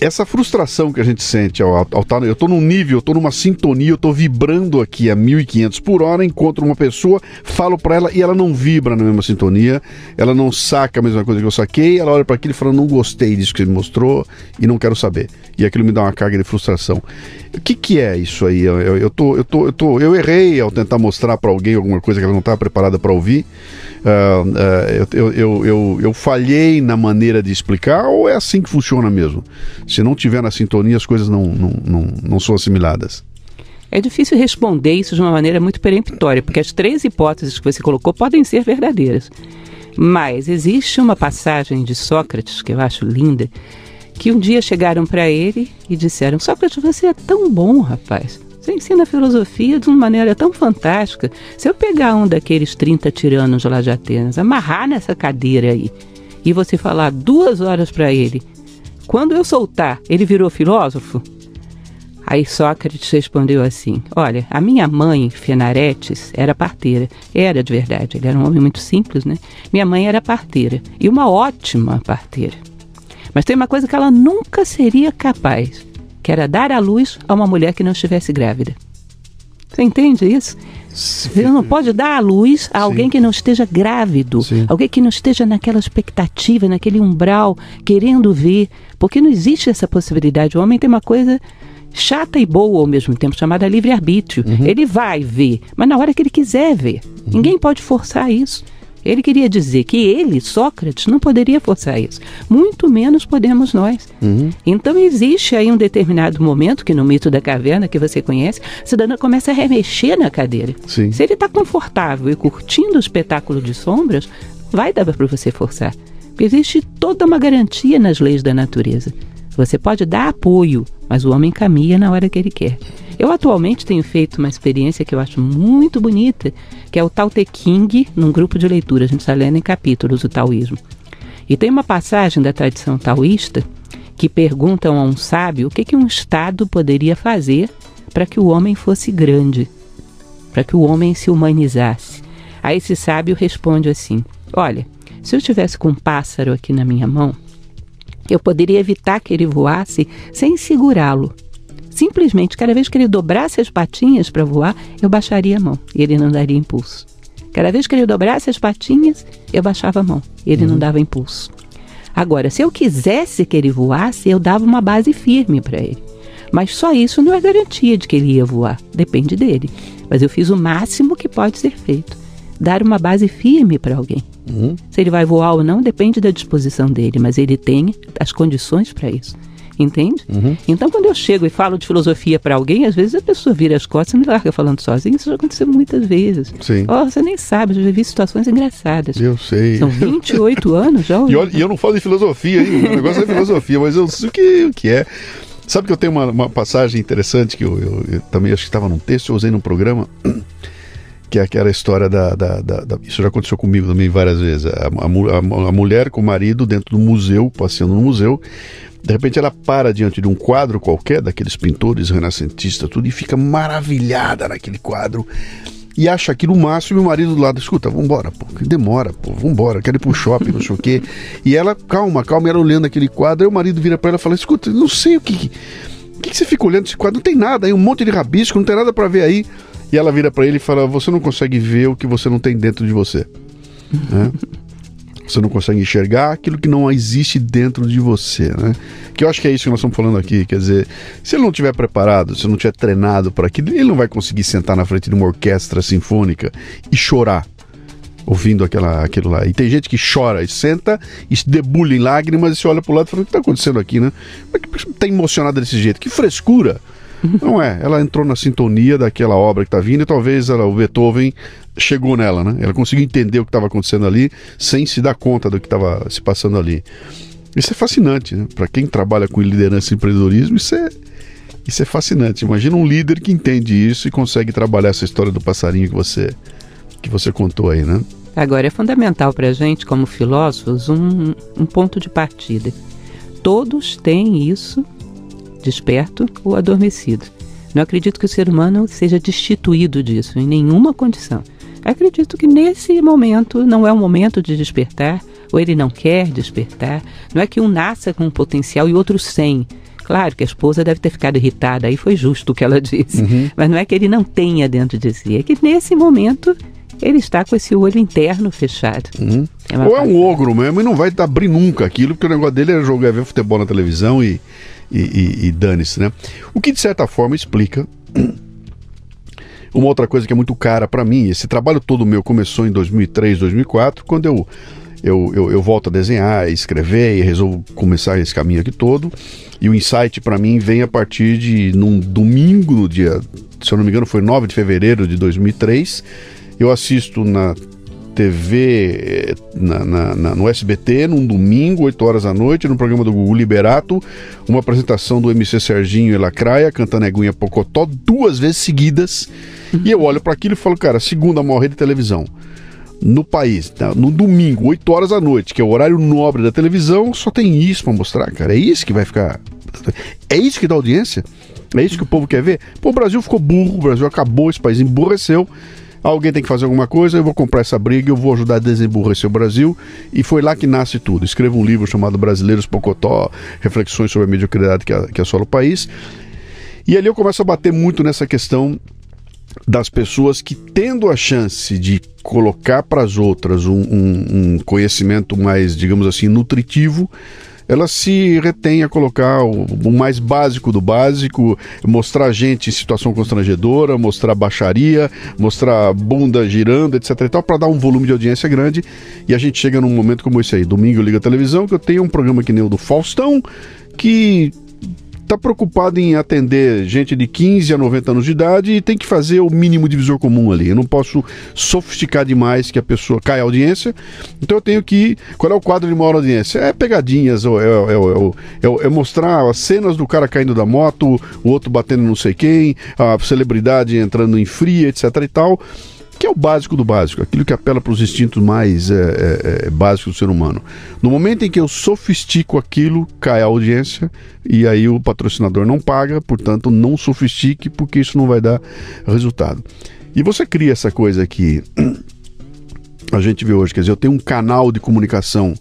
Essa frustração que a gente sente ao estar, eu tô num nível, eu tô numa sintonia, eu tô vibrando aqui a 1500 por hora, encontro uma pessoa, falo pra ela e ela não vibra na mesma sintonia, ela não saca a mesma coisa que eu saquei, ela olha pra aquilo e fala: não gostei disso que você me mostrou e não quero saber. E aquilo me dá uma carga de frustração. O que é isso aí? Eu errei ao tentar mostrar pra alguém alguma coisa que ela não estava preparada para ouvir. Eu falhei na maneira de explicar, ou é assim que funciona mesmo? Se não tiver na sintonia, as coisas não são assimiladas. É difícil responder isso de uma maneira muito peremptória, porque as 3 hipóteses que você colocou podem ser verdadeiras. Mas existe uma passagem de Sócrates, que eu acho linda, que um dia chegaram para ele e disseram: Sócrates, você é tão bom, rapaz. Você ensina a filosofia de uma maneira tão fantástica. Se eu pegar um daqueles 30 tiranos lá de Atenas, amarrar nessa cadeira aí, e você falar 2 horas para ele, quando eu soltar, ele virou filósofo? Aí Sócrates respondeu assim: olha, a minha mãe, Fenaretes, era parteira. Era de verdade, ele era um homem muito simples, né? Minha mãe era parteira, e uma ótima parteira. Mas tem uma coisa que ela nunca seria capaz, que era dar à luz a uma mulher que não estivesse grávida. Você entende isso? Você não pode dar à luz a alguém que não esteja grávido, alguém que não esteja naquela expectativa, naquele umbral, querendo ver, porque não existe essa possibilidade. O homem tem uma coisa chata e boa ao mesmo tempo, chamada livre-arbítrio. Ele vai ver, mas na hora que ele quiser ver. Ninguém pode forçar isso. Ele queria dizer que ele, Sócrates, não poderia forçar isso. Muito menos podemos nós. Então existe aí um determinado momento, que no mito da caverna, que você conhece, o cidadão começa a remexer na cadeira. Sim. Se ele está confortável e curtindo o espetáculo de sombras, vai dar para você forçar. Porque existe toda uma garantia nas leis da natureza. Você pode dar apoio, mas o homem caminha na hora que ele quer. Eu atualmente tenho feito uma experiência que eu acho muito bonita, que é o Tao Te Ching, num grupo de leitura. A gente está lendo em capítulos o taoísmo. E tem uma passagem da tradição taoísta que perguntam a um sábio o que um Estado poderia fazer para que o homem fosse grande, para que o homem se humanizasse. Aí esse sábio responde assim: olha, se eu estivesse com um pássaro aqui na minha mão, eu poderia evitar que ele voasse sem segurá-lo. Simplesmente, cada vez que ele dobrasse as patinhas para voar, eu baixaria a mão e ele não daria impulso. Cada vez que ele dobrasse as patinhas, eu baixava a mão e ele não dava impulso. Agora, se eu quisesse que ele voasse, eu dava uma base firme para ele. Mas só isso não é garantia de que ele ia voar. Depende dele. Mas eu fiz o máximo que pode ser feito. Dar uma base firme para alguém. Se ele vai voar ou não, depende da disposição dele, mas ele tem as condições para isso. Entende? Então, quando eu chego e falo de filosofia para alguém, às vezes a pessoa vira as costas e me larga falando sozinho. Isso já aconteceu muitas vezes. Sim. Você nem sabe, eu já vi situações engraçadas. Eu sei. São 28 anos já. E eu não falo de filosofia, hein? O negócio é filosofia, mas eu sei o que é. Sabe que eu tenho uma passagem interessante que eu também acho que estava num texto, eu usei num programa, que é aquela história isso já aconteceu comigo também várias vezes. A mulher com o marido dentro do museu, passeando no museu, de repente ela para diante de um quadro qualquer, daqueles pintores renascentistas, tudo, e fica maravilhada naquele quadro, e acha aquilo o máximo, e o marido do lado, escuta, vambora, pô, que demora, pô, vambora, quero ir pro shopping, não sei o quê. E ela, calma, ela olhando aquele quadro, aí o marido vira pra ela e fala, escuta, não sei o que você fica olhando esse quadro, não tem nada aí, um monte de rabisco, não tem nada pra ver aí. E ela vira pra ele e fala, você não consegue ver o que você não tem dentro de você. Né? Você não consegue enxergar aquilo que não existe dentro de você, né? Que eu acho que é isso que nós estamos falando aqui, quer dizer, se ele não estiver preparado, se ele não estiver treinado para aquilo, ele não vai conseguir sentar na frente de uma orquestra sinfônica e chorar, ouvindo aquilo lá. E tem gente que chora e senta e se debulha em lágrimas e se olha para o lado e fala, o que está acontecendo aqui, né? Por que está emocionada desse jeito? Que frescura! Não é, ela entrou na sintonia daquela obra que está vindo e talvez o Beethoven chegou nela, né? Ela conseguiu entender o que estava acontecendo ali sem se dar conta do que estava se passando ali. Isso é fascinante, né? Para quem trabalha com liderança e empreendedorismo, isso é fascinante. Imagina um líder que entende isso e consegue trabalhar essa história do passarinho que você contou aí, né? Agora, é fundamental para a gente, como filósofos, um ponto de partida. Todos têm isso, desperto ou adormecido. Não acredito que o ser humano seja destituído disso, em nenhuma condição. Acredito que nesse momento não é o momento de despertar, ou ele não quer despertar. Não é que um nasça com um potencial e outro sem. Claro que a esposa deve ter ficado irritada, aí foi justo o que ela disse. Mas não é que ele não tenha dentro de si, é que nesse momento ele está com esse olho interno fechado. Ou é um ogro mesmo e não vai abrir nunca aquilo, porque o negócio dele é ver futebol na televisão e dane-se, né? O que de certa forma explica uma outra coisa que é muito cara para mim. Esse trabalho todo meu começou em 2003, 2004, quando eu volto a desenhar, escrever e resolvo começar esse caminho aqui todo. E o insight para mim vem a partir de num domingo, no dia, se eu não me engano, foi 9 de fevereiro de 2003. Eu assisto na TV, no SBT, num domingo, 8 horas da noite, no programa do Gugu Liberato, uma apresentação do MC Serginho e Lacraia, cantando Eguinha Pocotó, 2 vezes seguidas. E eu olho para aquilo e falo, cara, segunda maior rede de televisão no país, no domingo, 8 horas da noite, que é o horário nobre da televisão, só tem isso para mostrar, cara. É isso que vai ficar... É isso que dá audiência? É isso que o povo quer ver? Pô, o Brasil ficou burro, o Brasil acabou, esse país emburreceu. Alguém tem que fazer alguma coisa, eu vou comprar essa briga, eu vou ajudar a desemburrecer o Brasil. E foi lá que nasce tudo. Escrevo um livro chamado Brasileiros Pocotó, Reflexões sobre a Mediocridade que assola o país. E ali eu começo a bater muito nessa questão das pessoas que, tendo a chance de colocar para as outras um conhecimento mais, digamos assim, nutritivo, ela se retém a colocar o mais básico do básico, mostrar gente em situação constrangedora, mostrar baixaria, mostrar bunda girando, etc e tal, para dar um volume de audiência grande. E a gente chega num momento como esse aí, domingo eu ligo a televisão, que eu tenho um programa que nem o do Faustão, que está preocupado em atender gente de 15 a 90 anos de idade e tem que fazer o mínimo divisor comum ali. Eu não posso sofisticar demais que a pessoa caia a audiência. Então eu tenho que... Qual é o quadro de maior audiência? É pegadinhas, é mostrar as cenas do cara caindo da moto, o outro batendo não sei quem, a celebridade entrando em fria, etc e tal, que é o básico do básico, aquilo que apela para os instintos mais básicos do ser humano. No momento em que eu sofistico aquilo, cai a audiência e aí o patrocinador não paga, portanto não sofistique, porque isso não vai dar resultado. E você cria essa coisa que a gente vê hoje, quer dizer, eu tenho um canal de comunicação,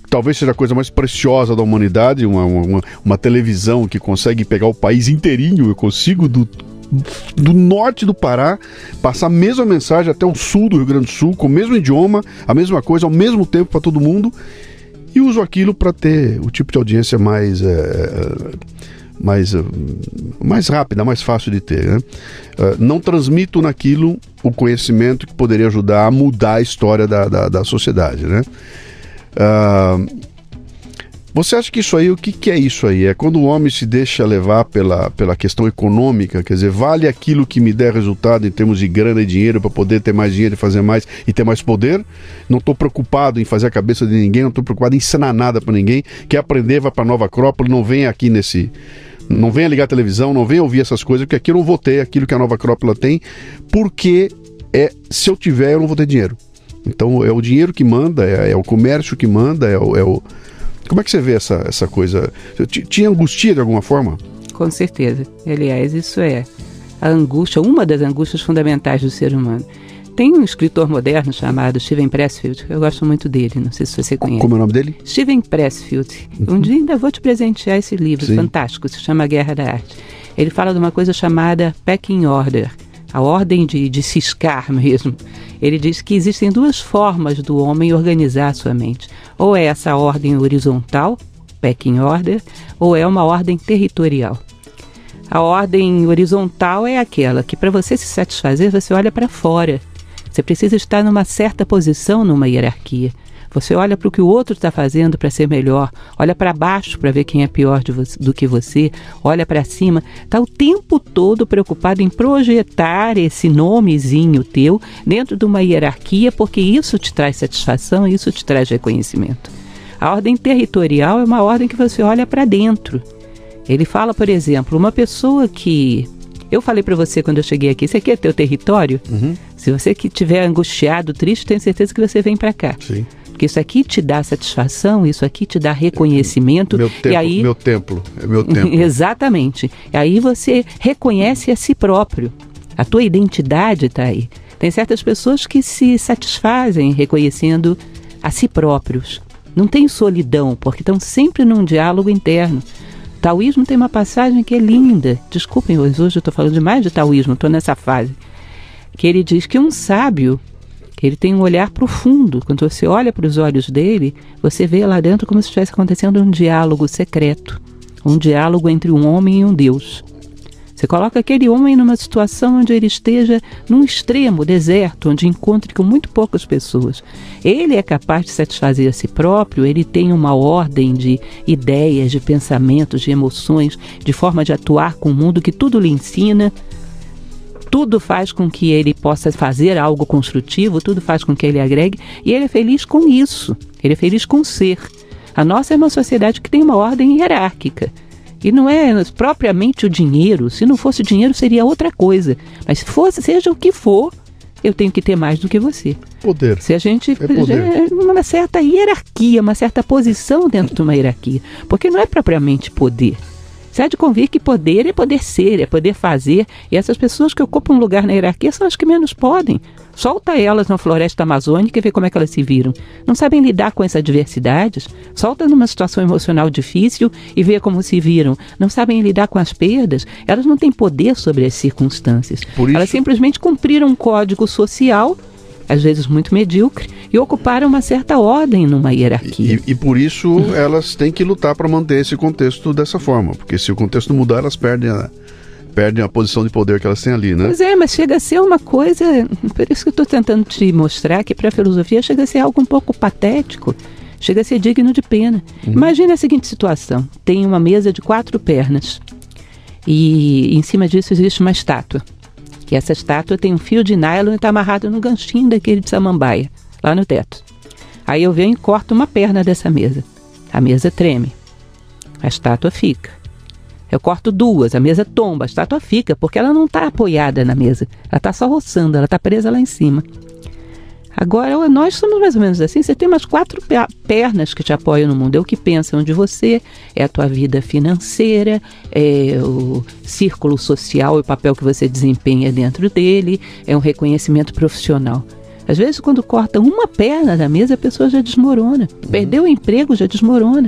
talvez seja a coisa mais preciosa da humanidade, uma televisão que consegue pegar o país inteirinho. Eu consigo do norte do Pará passar a mesma mensagem até o sul do Rio Grande do Sul, com o mesmo idioma, a mesma coisa, ao mesmo tempo para todo mundo, e uso aquilo para ter o tipo de audiência mais rápida, mais fácil de ter, né? Não transmito naquilo o conhecimento que poderia ajudar a mudar a história da sociedade, né? Você acha que isso aí, o que é isso aí? É quando o homem se deixa levar pela questão econômica, quer dizer, vale aquilo que me der resultado em termos de grana e dinheiro para poder ter mais dinheiro e fazer mais e ter mais poder? Não estou preocupado em fazer a cabeça de ninguém, não estou preocupado em ensinar nada para ninguém. Quer aprender, vai para Nova Acrópole, não venha aqui não venha ligar a televisão, não venha ouvir essas coisas, porque aqui eu não vou ter aquilo que a Nova Acrópole tem, porque se eu tiver, eu não vou ter dinheiro. Então é o dinheiro que manda, é o comércio que manda, Como é que você vê essa coisa? Te angustia de alguma forma? Com certeza. Aliás, isso é a angústia, uma das angústias fundamentais do ser humano. Tem um escritor moderno chamado Steven Pressfield, eu gosto muito dele, não sei se você conhece. Como é o nome dele? Steven Pressfield. Um dia ainda vou te presentear esse livro, Sim. Fantástico, se chama Guerra da Arte. Ele fala de uma coisa chamada pecking order, a ordem de ciscar mesmo. Ele diz que existem duas formas do homem organizar a sua mente. Ou é essa ordem horizontal, pecking order, ou é uma ordem territorial. A ordem horizontal é aquela que, para você se satisfazer, você olha para fora. Você precisa estar numa certa posição numa hierarquia. Você olha para o que o outro está fazendo para ser melhor, olha para baixo para ver quem é pior do que você, olha para cima, está o tempo todo preocupado em projetar esse nomezinho teu dentro de uma hierarquia, porque isso te traz satisfação, isso te traz reconhecimento. A ordem territorial é uma ordem que você olha para dentro. Ele fala, por exemplo, uma pessoa que... Eu falei para você quando eu cheguei aqui, isso aqui é teu território? Uhum. Se você que estiver angustiado, triste, tenho certeza que você vem para cá. Sim. Porque isso aqui te dá satisfação, isso aqui te dá reconhecimento. Meu templo. Exatamente. E aí você reconhece a si próprio. A tua identidade está aí. Tem certas pessoas que se satisfazem reconhecendo a si próprios. Não tem solidão, porque estão sempre num diálogo interno. O taoísmo tem uma passagem que é linda. Desculpem, hoje eu estou falando demais de taoísmo, estou nessa fase. Que ele diz que um sábio... Ele tem um olhar profundo. Quando você olha para os olhos dele, você vê lá dentro como se estivesse acontecendo um diálogo secreto. Um diálogo entre um homem e um Deus. Você coloca aquele homem numa situação onde ele esteja num extremo deserto, onde encontre com muito poucas pessoas. Ele é capaz de satisfazer a si próprio, ele tem uma ordem de ideias, de pensamentos, de emoções, de forma de atuar com o mundo que tudo lhe ensina. Tudo faz com que ele possa fazer algo construtivo, tudo faz com que ele agregue, e ele é feliz com isso, ele é feliz com ser. A nossa é uma sociedade que tem uma ordem hierárquica, e não é propriamente o dinheiro. Se não fosse dinheiro seria outra coisa, mas se fosse, seja o que for, eu tenho que ter mais do que você. Poder. Se a gente uma certa hierarquia, uma certa posição dentro de uma hierarquia, porque não é propriamente poder. Você há de convir que poder é poder ser, é poder fazer, e essas pessoas que ocupam um lugar na hierarquia são as que menos podem. Solta elas na floresta amazônica e vê como é que elas se viram. Não sabem lidar com essas adversidades. Solta numa situação emocional difícil e vê como se viram. Não sabem lidar com as perdas. Elas não têm poder sobre as circunstâncias. Elas simplesmente cumpriram um código social às vezes muito medíocre, e ocuparam uma certa ordem numa hierarquia. E por isso elas têm que lutar para manter esse contexto dessa forma, porque se o contexto mudar, elas perdem a posição de poder que elas têm ali, né? Pois é, mas chega a ser uma coisa, por isso que eu estou tentando te mostrar que para a filosofia chega a ser algo um pouco patético, chega a ser digno de pena. Imagine a seguinte situação, tem uma mesa de 4 pernas e em cima disso existe uma estátua. E essa estátua tem um fio de nylon e está amarrado no ganchinho daquele de samambaia, lá no teto. Aí eu venho e corto uma perna dessa mesa. A mesa treme. A estátua fica. Eu corto 2, a mesa tomba, a estátua fica, porque ela não está apoiada na mesa. Ela está só roçando, ela está presa lá em cima. Agora, nós somos mais ou menos assim. Você tem umas 4 pernas que te apoiam no mundo. É o que pensam de você, é a tua vida financeira, é o círculo social e o papel que você desempenha dentro dele, é um reconhecimento profissional. Às vezes, quando corta uma perna da mesa, a pessoa já desmorona. Perdeu o emprego, já desmorona.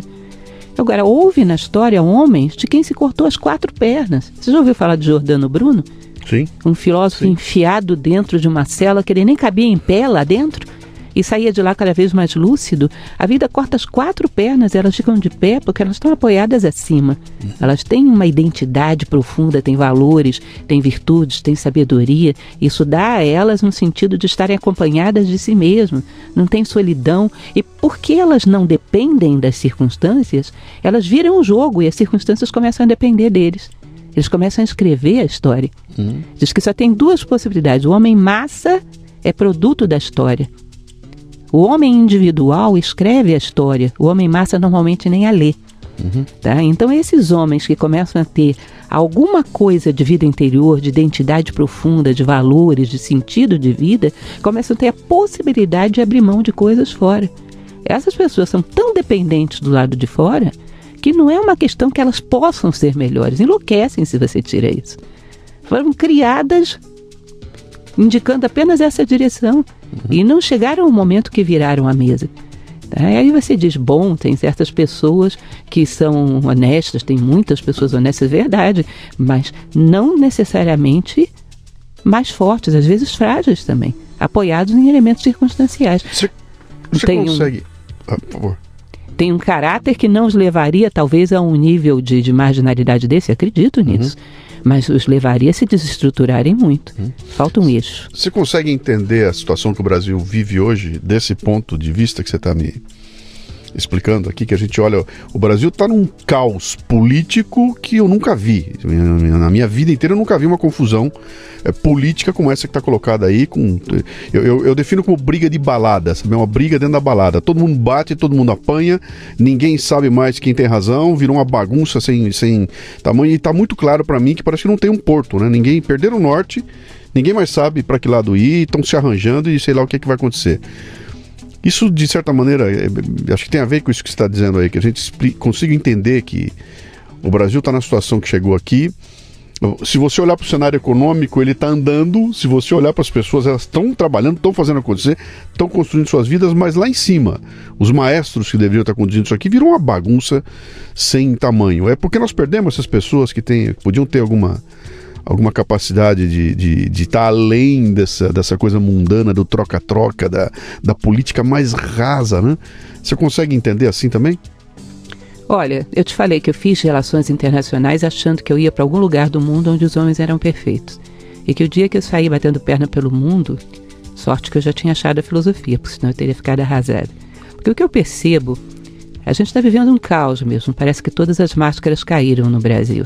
Agora, houve na história homens de quem se cortou as 4 pernas. Você já ouviu falar de Giordano Bruno? Sim. Um filósofo enfiado dentro de uma cela que ele nem cabia em pé lá dentro e saía de lá cada vez mais lúcido. A vida corta as 4 pernas, elas ficam de pé porque elas estão apoiadas acima. Elas têm uma identidade profunda, têm valores, têm virtudes, têm sabedoria. Isso dá a elas no sentido de estarem acompanhadas de si mesmas, não tem solidão. E porque elas não dependem das circunstâncias, elas viram o jogo e as circunstâncias começam a depender deles. Eles começam a escrever a história. Diz que só tem 2 possibilidades. O homem massa é produto da história. O homem individual escreve a história. O homem massa normalmente nem a lê. Tá? Então esses homens que começam a ter alguma coisa de vida interior, de identidade profunda, de valores, de sentido de vida, começam a ter a possibilidade de abrir mão de coisas fora. Essas pessoas são tão dependentes do lado de fora que não é uma questão que elas possam ser melhores. Enlouquecem se você tira isso. Foram criadas indicando apenas essa direção e não chegaram ao momento que viraram a mesa. Tá? E aí você diz, bom, tem certas pessoas que são honestas, tem muitas pessoas honestas, é verdade, mas não necessariamente mais fortes, às vezes frágeis também, apoiados em elementos circunstanciais. Você consegue... por favor. Tem um caráter que não os levaria, talvez, a um nível de marginalidade desse, acredito nisso, mas os levaria a se desestruturarem muito. Falta um eixo. Você consegue entender a situação que o Brasil vive hoje, desse ponto de vista que você está me explicando aqui, que a gente olha, o Brasil está num caos político que eu nunca vi. Na minha vida inteira eu nunca vi uma confusão política como essa que está colocada aí. Eu defino como briga de balada, sabe? Uma briga dentro da balada. Todo mundo bate, todo mundo apanha, ninguém sabe mais quem tem razão, virou uma bagunça sem tamanho. E está muito claro para mim que parece que não tem um porto, né? Ninguém perderam o norte, ninguém mais sabe para que lado ir, estão se arranjando e sei lá o que vai acontecer. Isso, de certa maneira, acho que tem a ver com isso que você está dizendo aí, que a gente consiga entender que o Brasil está na situação que chegou aqui. Se você olhar para o cenário econômico, ele está andando. Se você olhar para as pessoas, elas estão trabalhando, estão fazendo acontecer, estão construindo suas vidas, mas lá em cima, os maestros que deveriam estar conduzindo isso aqui viram uma bagunça sem tamanho. É porque nós perdemos essas pessoas que podiam ter alguma capacidade de estar além dessa coisa mundana, do troca-troca, da política mais rasa, né? Você consegue entender assim também? Olha, eu te falei que eu fiz relações internacionais achando que eu ia para algum lugar do mundo onde os homens eram perfeitos. E que o dia que eu saí batendo perna pelo mundo, sorte que eu já tinha achado a filosofia, porque senão eu teria ficado arrasada. Porque o que eu percebo, a gente está vivendo um caos mesmo, parece que todas as máscaras caíram no Brasil.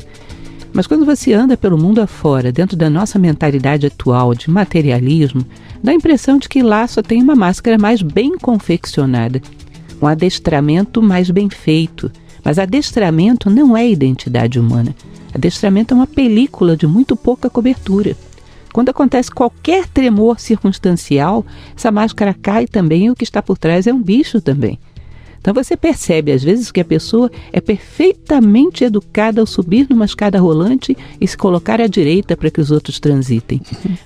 Mas quando você anda pelo mundo afora, dentro da nossa mentalidade atual de materialismo, dá a impressão de que lá só tem uma máscara mais bem confeccionada, um adestramento mais bem feito. Mas adestramento não é identidade humana. Adestramento é uma película de muito pouca cobertura. Quando acontece qualquer tremor circunstancial, essa máscara cai também e o que está por trás é um bicho também. Então você percebe às vezes que a pessoa é perfeitamente educada ao subir numa escada rolante e se colocar à direita para que os outros transitem.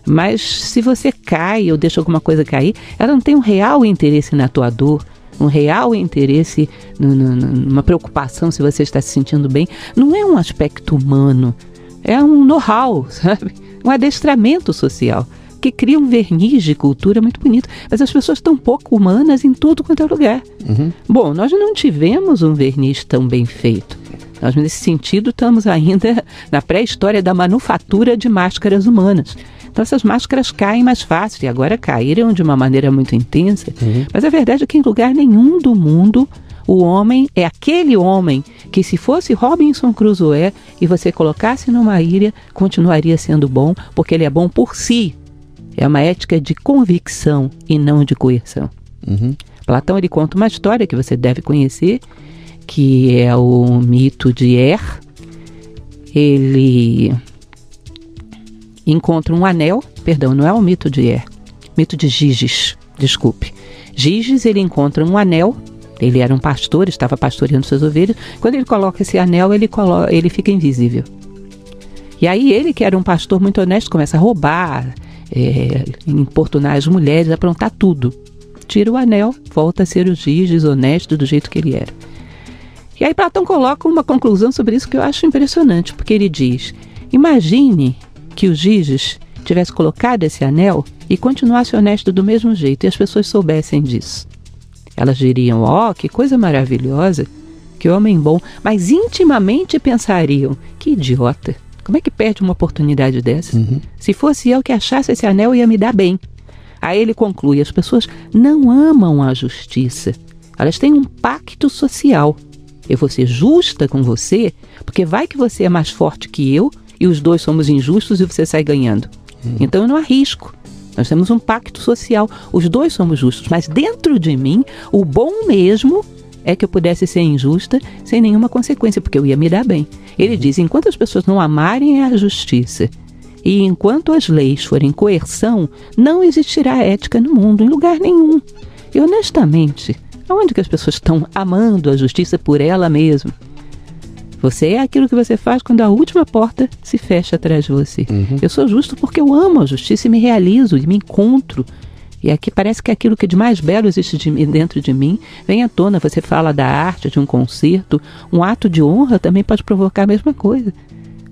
Mas se você cai ou deixa alguma coisa cair, ela não tem um real interesse na tua dor, um real interesse numa preocupação se você está se sentindo bem. Não é um aspecto humano, é um know-how, sabe? Um adestramento social que cria um verniz de cultura muito bonito. Mas as pessoas estão pouco humanas em tudo quanto é lugar. Bom, nós não tivemos um verniz tão bem feito. Nós, nesse sentido, estamos ainda na pré-história da manufatura de máscaras humanas. Então essas máscaras caem mais fácil, e agora caíram de uma maneira muito intensa. Mas a verdade é que em lugar nenhum do mundo o homem é aquele homem que, se fosse Robinson Crusoe e você colocasse numa ilha, continuaria sendo bom, porque ele é bom por si. É uma ética de convicção e não de coerção. Platão, ele conta uma história que você deve conhecer, que é o mito de Er. Ele encontra um anel, perdão, não é o mito de Er, mito de Giges, desculpe. Giges, ele encontra um anel. Ele era um pastor, estava pastoreando suas ovelhas. Quando ele coloca esse anel, ele fica invisível. E aí ele, que era um pastor muito honesto, começa a roubar, importunar as mulheres, aprontar tudo. Tira o anel, volta a ser o Giges honesto do jeito que ele era. E aí Platão coloca uma conclusão sobre isso que eu acho impressionante, porque ele diz: imagine que o Giges tivesse colocado esse anel e continuasse honesto do mesmo jeito, e as pessoas soubessem disso. Elas diriam: ó, que coisa maravilhosa, que homem bom, mas intimamente pensariam: que idiota, como é que perde uma oportunidade dessa? Se fosse eu que achasse esse anel, ia me dar bem. Aí ele conclui: as pessoas não amam a justiça, elas têm um pacto social. Eu vou ser justa com você, porque vai que você é mais forte que eu, e os dois somos injustos e você sai ganhando. Então eu não arrisco. Nós temos um pacto social, os dois somos justos, mas dentro de mim, o bom mesmo é que eu pudesse ser injusta sem nenhuma consequência, porque eu ia me dar bem. Ele diz: enquanto as pessoas não amarem a justiça e enquanto as leis forem coerção, não existirá ética no mundo, em lugar nenhum. E honestamente, aonde que as pessoas estão amando a justiça por ela mesma? Você é aquilo que você faz quando a última porta se fecha atrás de você. Eu sou justo porque eu amo a justiça e me realizo, e me encontro. E aqui parece que aquilo que de mais belo existe dentro de mim vem à tona. Você fala da arte, de um concerto, um ato de honra também pode provocar a mesma coisa.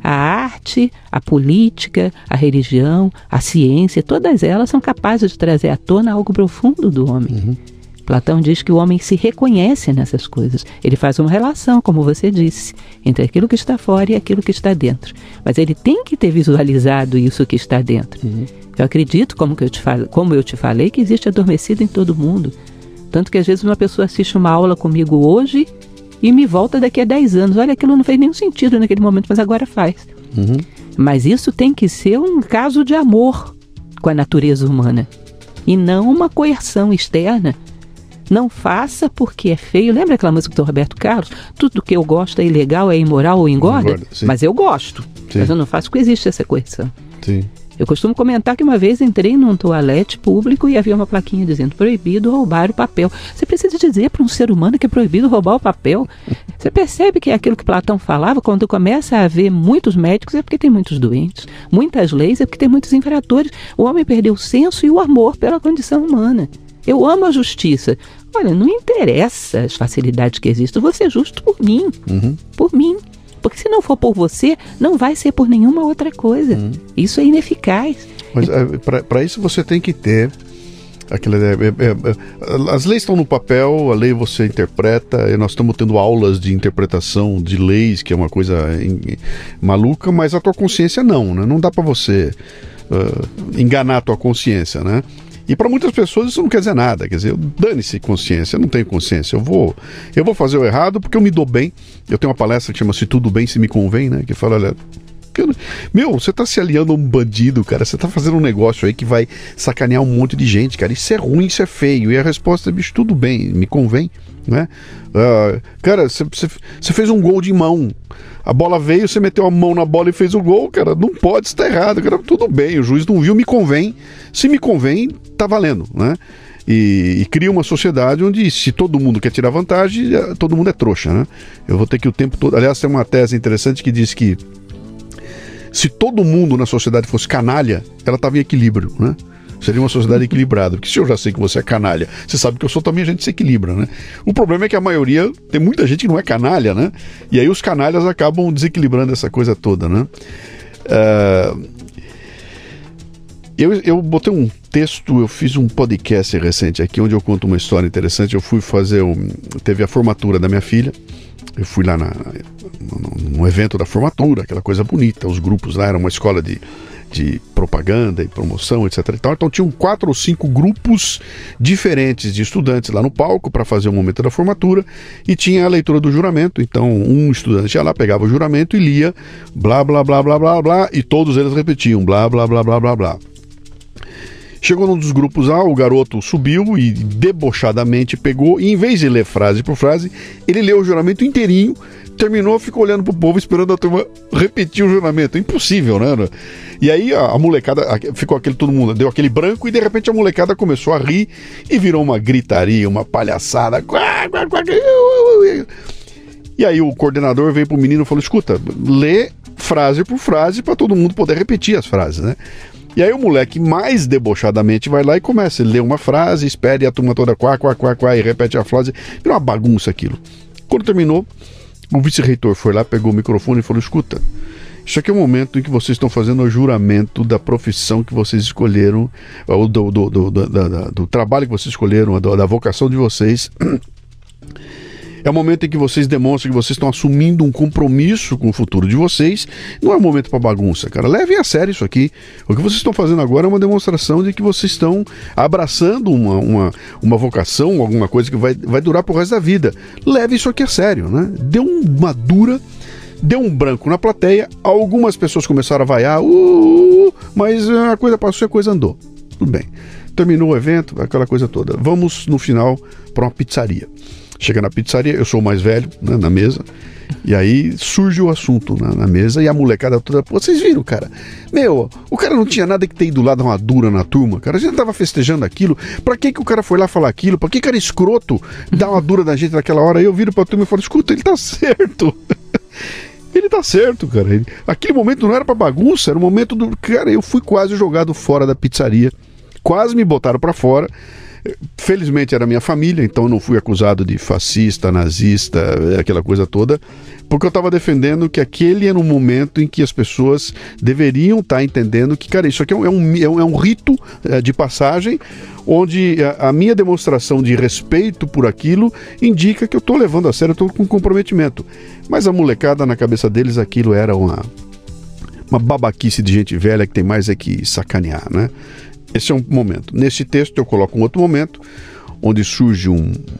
A arte, a política, a religião, a ciência, todas elas são capazes de trazer à tona algo profundo do homem. Platão diz que o homem se reconhece nessas coisas. Ele faz uma relação, como você disse, entre aquilo que está fora e aquilo que está dentro. Mas ele tem que ter visualizado isso que está dentro. Eu acredito, como eu te falei, que existe adormecido em todo mundo. Tanto que às vezes uma pessoa assiste uma aula comigo hoje e me volta daqui a 10 anos. Olha, aquilo não fez nenhum sentido naquele momento, mas agora faz. Mas isso tem que ser um caso de amor com a natureza humana e não uma coerção externa. Não faça porque é feio. Lembra aquela música do Roberto Carlos? Tudo que eu gosto é ilegal, é imoral ou engorda? Mas eu gosto. Sim. Mas eu não faço porque existe essa coerção. Sim. Eu costumo comentar que uma vez entrei num toalete público e havia uma plaquinha dizendo: proibido roubar o papel. Você precisa dizer para um ser humano que é proibido roubar o papel? Você percebe que é aquilo que Platão falava, quando começa a haver muitos médicos é porque tem muitos doentes, muitas leis é porque tem muitos infratores. O homem perdeu o senso e o amor pela condição humana. Eu amo a justiça. Olha, não interessa as facilidades que existem, eu vou ser justo por mim. Por mim. Porque se não for por você, não vai ser por nenhuma outra coisa. Isso é ineficaz. Mas para isso você tem que ter aquela as leis estão no papel, a lei você interpreta, e nós estamos tendo aulas de interpretação de leis, que é uma coisa maluca, mas a tua consciência não, né? Não dá para você enganar a tua consciência, né? E para muitas pessoas isso não quer dizer nada, quer dizer, dane-se consciência, eu não tenho consciência, eu vou fazer o errado porque eu me dou bem. Eu tenho uma palestra que chama-se Tudo Bem Se Me Convém, né? Que fala, olha, você tá se aliando a um bandido, cara, você tá fazendo um negócio aí que vai sacanear um monte de gente, cara, isso é ruim, isso é feio. E a resposta é: bicho, tudo bem, me convém, né? Cara, você fez um gol de mão, a bola veio, você meteu a mão na bola e fez o gol, cara, não pode estar errado, cara, tudo bem, o juiz não viu, me convém, se me convém, tá valendo, né? E cria uma sociedade onde, se todo mundo quer tirar vantagem, todo mundo é trouxa, né? Eu vou ter que o tempo todo... Aliás, tem uma tese interessante que diz que se todo mundo na sociedade fosse canalha, ela estava em equilíbrio, né? Seria uma sociedade equilibrada, porque se eu já sei que você é canalha, você sabe que eu sou também, a gente se equilibra, né? O problema é que a maioria, tem muita gente que não é canalha, né? E aí os canalhas acabam desequilibrando essa coisa toda, né? Eu botei um texto, eu fiz um podcast recente aqui, onde eu conto uma história interessante. Eu fui fazer teve a formatura da minha filha. Eu fui lá no evento da formatura, aquela coisa bonita. Os grupos lá, era uma escola de propaganda e promoção, etc. Então tinham 4 ou 5 grupos diferentes de estudantes lá no palco para fazer o momento da formatura, e tinha a leitura do juramento. Então um estudante ia lá, pegava o juramento e lia blá blá blá blá blá blá, e todos eles repetiam blá blá blá blá blá blá. Chegou num dos grupos lá, o garoto subiu e debochadamente pegou, e em vez de ler frase por frase, ele leu o juramento inteirinho, terminou, ficou olhando pro povo, esperando a turma repetir o juramento. Impossível, né? E aí a molecada, ficou todo mundo, deu aquele branco, e de repente a molecada começou a rir, e virou uma gritaria, uma palhaçada. E aí o coordenador veio pro menino e falou: escuta, lê frase por frase para todo mundo poder repetir as frases, né? E aí o moleque mais debochadamente vai lá e começa, ele lê uma frase, espera, e a turma toda quá, e repete a frase. Virou uma bagunça aquilo. Quando terminou, o vice-reitor foi lá, pegou o microfone e falou: escuta, isso aqui é o momento em que vocês estão fazendo o juramento da profissão que vocês escolheram, ou do trabalho que vocês escolheram, da vocação de vocês. É o momento em que vocês demonstram que vocês estão assumindo um compromisso com o futuro de vocês. Não é um momento para bagunça, cara. Levem a sério isso aqui. O que vocês estão fazendo agora é uma demonstração de que vocês estão abraçando uma vocação, alguma coisa que vai durar pro resto da vida. Leve isso aqui a sério, né? Deu uma dura, deu um branco na plateia. Algumas pessoas começaram a vaiar, mas a coisa passou e a coisa andou. Tudo bem. Terminou o evento, aquela coisa toda. Vamos, no final, para uma pizzaria. Chega na pizzaria, eu sou o mais velho, né, na mesa, e aí surge o assunto na mesa, e a molecada toda: pô, vocês viram, cara? Meu, o cara não tinha nada que ter ido lá dar uma dura na turma, cara. A gente tava festejando aquilo. Pra que o cara foi lá falar aquilo? Pra que cara escroto dar uma dura na gente naquela hora? Aí eu viro pra turma e falo: escuta, ele tá certo. Ele tá certo, cara. Aquele momento não era pra bagunça, era o momento do... Cara, eu fui quase jogado fora da pizzaria. Quase me botaram pra fora. Felizmente era minha família, então eu não fui acusado de fascista, nazista, aquela coisa toda, porque eu estava defendendo que aquele era um momento em que as pessoas deveriam estar entendendo que, cara, isso aqui é um rito de passagem, onde a minha demonstração de respeito por aquilo indica que eu estou levando a sério, eu estou com comprometimento. Mas a molecada, na cabeça deles, aquilo era uma babaquice de gente velha que tem mais é que sacanear, né? Esse é um momento. Nesse texto eu coloco um outro momento, onde surge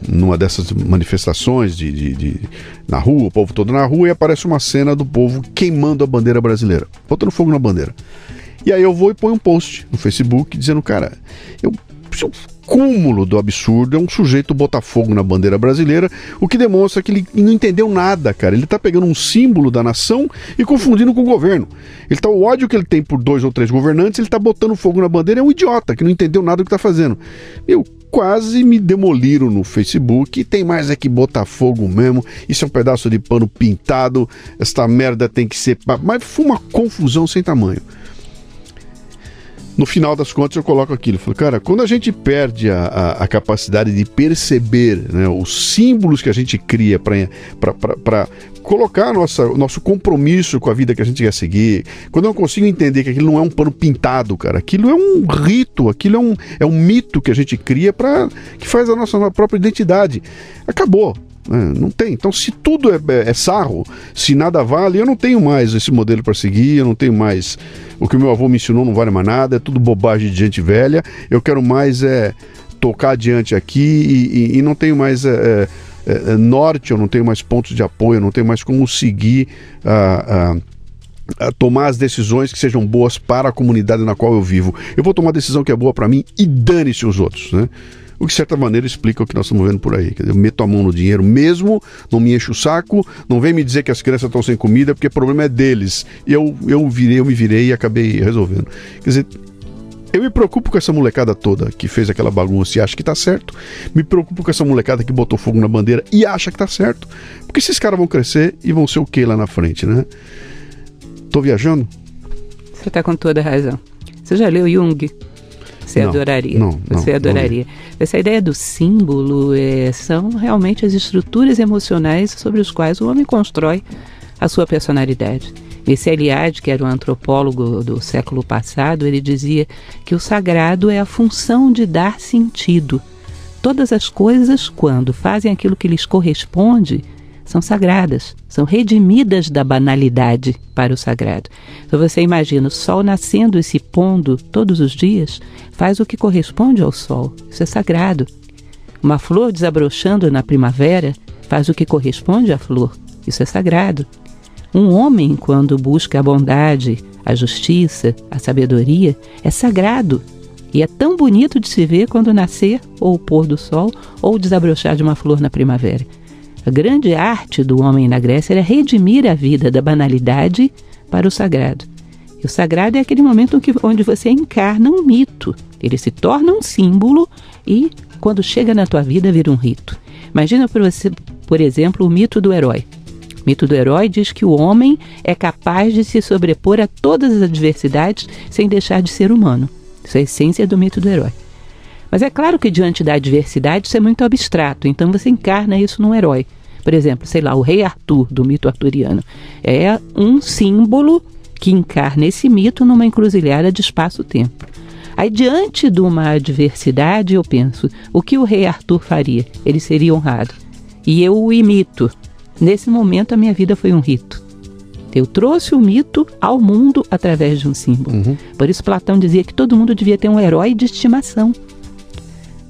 numa dessas manifestações na rua, o povo todo na rua, e aparece uma cena do povo queimando a bandeira brasileira, botando fogo na bandeira. E aí eu vou e ponho um post no Facebook dizendo: cara, o cúmulo do absurdo é um sujeito botar fogo na bandeira brasileira, o que demonstra que ele não entendeu nada, cara. Ele tá pegando um símbolo da nação e confundindo com o governo. O ódio que ele tem por 2 ou 3 governantes, ele tá botando fogo na bandeira. É um idiota que não entendeu nada do que tá fazendo. Quase me demoliram no Facebook. E tem mais é que botar fogo mesmo. Isso é um pedaço de pano pintado. Esta merda tem que ser... Mas foi uma confusão sem tamanho. No final das contas eu coloco aquilo, eu falo: cara, quando a gente perde a capacidade de perceber, né, os símbolos que a gente cria para colocar nosso compromisso com a vida que a gente quer seguir, quando eu não consigo entender que aquilo não é um pano pintado, cara, aquilo é um rito, aquilo é um mito que a gente cria que faz a nossa própria identidade, acabou. Não tem. Então, se tudo é sarro, se nada vale, eu não tenho mais esse modelo para seguir, eu não tenho mais o que o meu avô me ensinou, não vale mais nada, é tudo bobagem de gente velha. Eu quero mais tocar adiante aqui e não tenho mais norte, eu não tenho mais pontos de apoio, eu não tenho mais como seguir a tomar as decisões que sejam boas para a comunidade na qual eu vivo. Eu vou tomar a decisão que é boa para mim e dane-se os outros, né? O que de certa maneira explica o que nós estamos vendo por aí. Quer dizer, eu meto a mão no dinheiro mesmo, não me encho o saco, não vem me dizer que as crianças estão sem comida, porque o problema é deles. Eu me virei e acabei resolvendo. Quer dizer, eu me preocupo com essa molecada toda que fez aquela bagunça e acha que tá certo. Me preocupo com essa molecada que botou fogo na bandeira e acha que tá certo. Porque esses caras vão crescer e vão ser o que lá na frente, né? Tô viajando? Você tá com toda a razão. Você já leu Jung? Você adoraria. Você adoraria. Essa ideia do símbolo são realmente as estruturas emocionais sobre as quais o homem constrói a sua personalidade. Esse Eliade, que era um antropólogo do século passado, ele dizia que o sagrado é a função de dar sentido. Todas as coisas, quando fazem aquilo que lhes corresponde, são sagradas, são redimidas da banalidade para o sagrado. Então você imagina o sol nascendo e se pondo todos os dias, faz o que corresponde ao sol, isso é sagrado. Uma flor desabrochando na primavera faz o que corresponde à flor, isso é sagrado. Um homem, quando busca a bondade, a justiça, a sabedoria, é sagrado. E é tão bonito de se ver quando nascer ou o pôr do sol ou desabrochar de uma flor na primavera. A grande arte do homem na Grécia era redimir a vida da banalidade para o sagrado. E o sagrado é aquele momento onde você encarna um mito. Ele se torna um símbolo e, quando chega na tua vida, vira um rito. Imagina, por exemplo, o mito do herói. O mito do herói diz que o homem é capaz de se sobrepor a todas as adversidades sem deixar de ser humano. Isso é a essência do mito do herói. Mas é claro que diante da adversidade isso é muito abstrato, então você encarna isso num herói. Por exemplo, sei lá, o rei Arthur, do mito arturiano, é um símbolo que encarna esse mito numa encruzilhada de espaço-tempo. Aí, diante de uma adversidade, eu penso, o que o rei Arthur faria? Ele seria honrado. E eu o imito. Nesse momento, a minha vida foi um rito. Eu trouxe o mito ao mundo através de um símbolo. Por isso, Platão dizia que todo mundo devia ter um herói de estimação.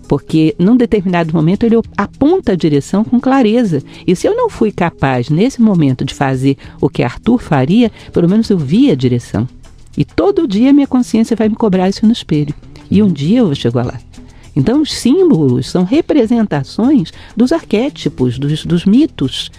Porque, num determinado momento, ele aponta a direção com clareza. E se eu não fui capaz, nesse momento, de fazer o que Arthur faria, pelo menos eu vi a direção. E todo dia minha consciência vai me cobrar isso no espelho. E um dia eu chego lá. Então, os símbolos são representações dos arquétipos, dos mitos,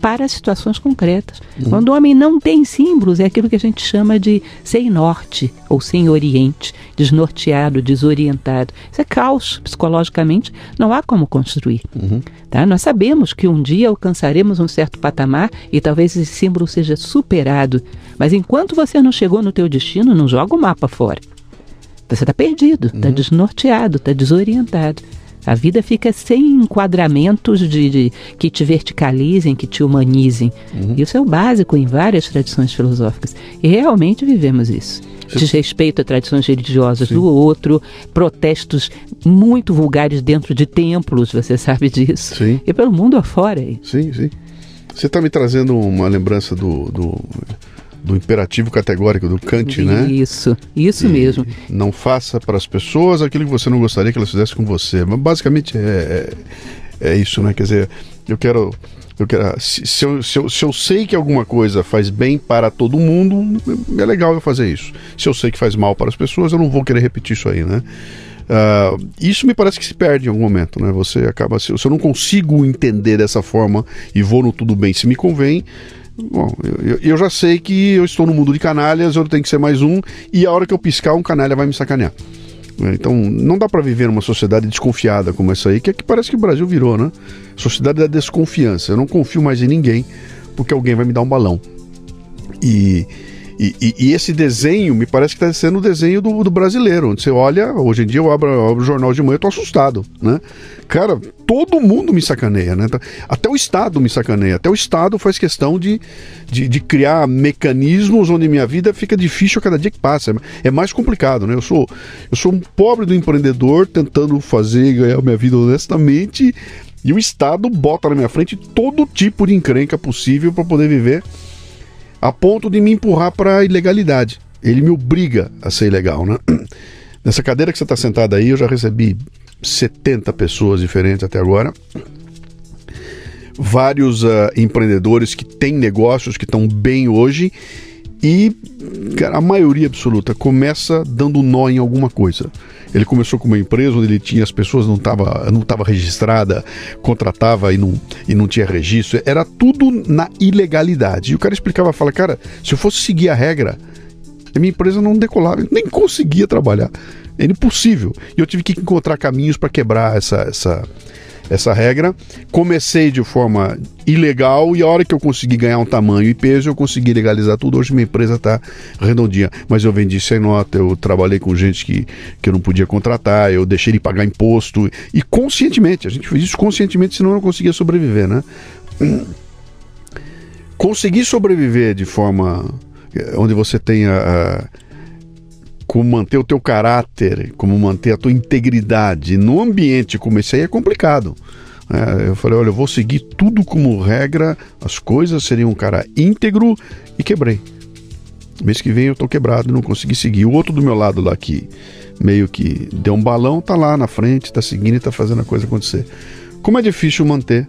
para situações concretas. Quando o homem não tem símbolos, é aquilo que a gente chama de sem norte ou sem oriente, desnorteado, desorientado. Isso é caos, psicologicamente, não há como construir. Tá? Nós sabemos que um dia alcançaremos um certo patamar e talvez esse símbolo seja superado, mas enquanto você não chegou no teu destino, não joga o mapa fora. Você está perdido, está desnorteado, está desorientado. A vida fica sem enquadramentos que te verticalizem, que te humanizem. Isso é o básico em várias tradições filosóficas. E realmente vivemos isso. Desrespeito a tradições religiosas do outro, protestos muito vulgares dentro de templos, você sabe disso. Sim. E pelo mundo afora. Sim, sim. Você está me trazendo uma lembrança do imperativo categórico do Kant, né? Isso mesmo. Não faça para as pessoas aquilo que você não gostaria que elas fizessem com você. Mas basicamente é isso, né? Quer dizer, se eu sei que alguma coisa faz bem para todo mundo, é legal eu fazer isso. Se eu sei que faz mal para as pessoas, eu não vou querer repetir isso aí, né? Isso me parece que se perde em algum momento, né? Você acaba, se eu não consigo entender dessa forma e vou no tudo bem, se me convém. Bom, eu já sei que eu estou no mundo de canalhas, eu tenho que ser mais um, e a hora que eu piscar, um canalha vai me sacanear. Então, não dá para viver numa sociedade desconfiada como essa aí, que é que parece que o Brasil virou, né? Sociedade da desconfiança. Eu não confio mais em ninguém, porque alguém vai me dar um balão. E esse desenho, me parece que está sendo o desenho do brasileiro, onde você olha, hoje em dia eu abro o jornal de manhã e estou assustado, né? Cara, todo mundo me sacaneia, né? Até o Estado me sacaneia, até o Estado faz questão de criar mecanismos onde minha vida fica difícil a cada dia que passa, é mais complicado, né? Eu sou um pobre do empreendedor tentando fazer e ganhar minha vida honestamente, e o Estado bota na minha frente todo tipo de encrenca possível para poder viver, a ponto de me empurrar para a ilegalidade. Ele me obriga a ser ilegal, né? Nessa cadeira que você está sentada aí, eu já recebi 70 pessoas diferentes até agora. Vários empreendedores que têm negócios, que estão bem hoje. E, cara, a maioria absoluta começa dando nó em alguma coisa. Ele começou com uma empresa onde ele tinha as pessoas, não estava registrada, contratava e não tinha registro. Era tudo na ilegalidade. E o cara explicava, fala, cara, se eu fosse seguir a regra, a minha empresa não decolava, eu nem conseguia trabalhar. Era impossível. E eu tive que encontrar caminhos para quebrar essa regra. Comecei de forma ilegal e a hora que eu consegui ganhar um tamanho e peso, eu consegui legalizar tudo. Hoje minha empresa está redondinha, mas eu vendi sem nota, eu trabalhei com gente que eu não podia contratar, eu deixei de pagar imposto, e conscientemente, a gente fez isso conscientemente, senão eu não conseguia sobreviver, né? Consegui sobreviver de forma onde você tem como manter o teu caráter, como manter a tua integridade num ambiente como esse aí é complicado. Eu falei, olha, eu vou seguir tudo como regra, as coisas, seria um cara íntegro, e quebrei. Mês que vem eu tô quebrado, não consegui seguir. O outro do meu lado lá, que meio que deu um balão, tá lá na frente, tá seguindo e tá fazendo a coisa acontecer. Como é difícil manter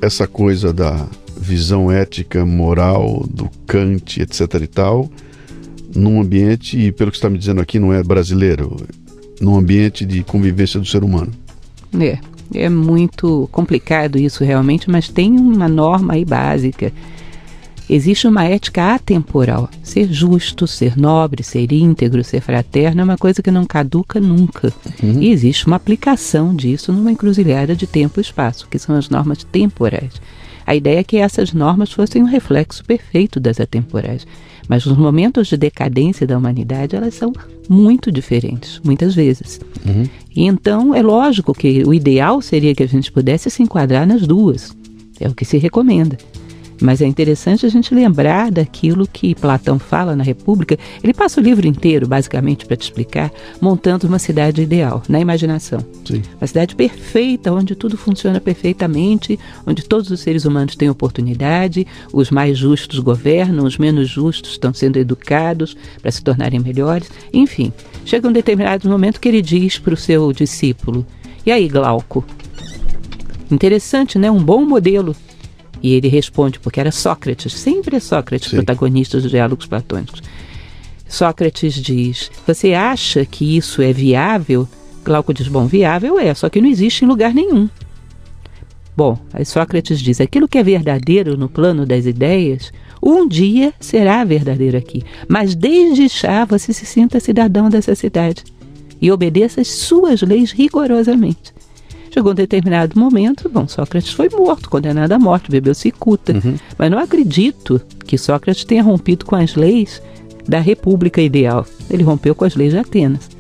essa coisa da visão ética, moral, do Kant, etc e tal, num ambiente, e pelo que você está me dizendo aqui, não é brasileiro, num ambiente de convivência do ser humano. É muito complicado isso realmente, mas tem uma norma aí básica. Existe uma ética atemporal. Ser justo, ser nobre, ser íntegro, ser fraterno é uma coisa que não caduca nunca. E existe uma aplicação disso numa encruzilhada de tempo e espaço, que são as normas temporais. A ideia é que essas normas fossem um reflexo perfeito das atemporais. Mas nos momentos de decadência da humanidade, elas são muito diferentes, muitas vezes. E então, é lógico que o ideal seria que a gente pudesse se enquadrar nas duas. É o que se recomenda. Mas é interessante a gente lembrar daquilo que Platão fala na República. Ele passa o livro inteiro, basicamente, para te explicar, montando uma cidade ideal, na imaginação. Sim. Uma cidade perfeita, onde tudo funciona perfeitamente, onde todos os seres humanos têm oportunidade, os mais justos governam, os menos justos estão sendo educados para se tornarem melhores. Enfim, chega um determinado momento que ele diz para o seu discípulo, e aí, Glauco? Interessante, né? Um bom modelo. E ele responde, porque era Sócrates, sempre é Sócrates, Sim, protagonista dos diálogos platônicos. Sócrates diz, você acha que isso é viável? Glauco diz, bom, viável é, só que não existe em lugar nenhum. Bom, aí Sócrates diz, aquilo que é verdadeiro no plano das ideias, um dia será verdadeiro aqui. Mas desde já você se sinta cidadão dessa cidade e obedeça as suas leis rigorosamente. Chegou um determinado momento, bom, Sócrates foi morto, condenado à morte, bebeu cicuta. Mas não acredito que Sócrates tenha rompido com as leis da República Ideal. Ele rompeu com as leis de Atenas.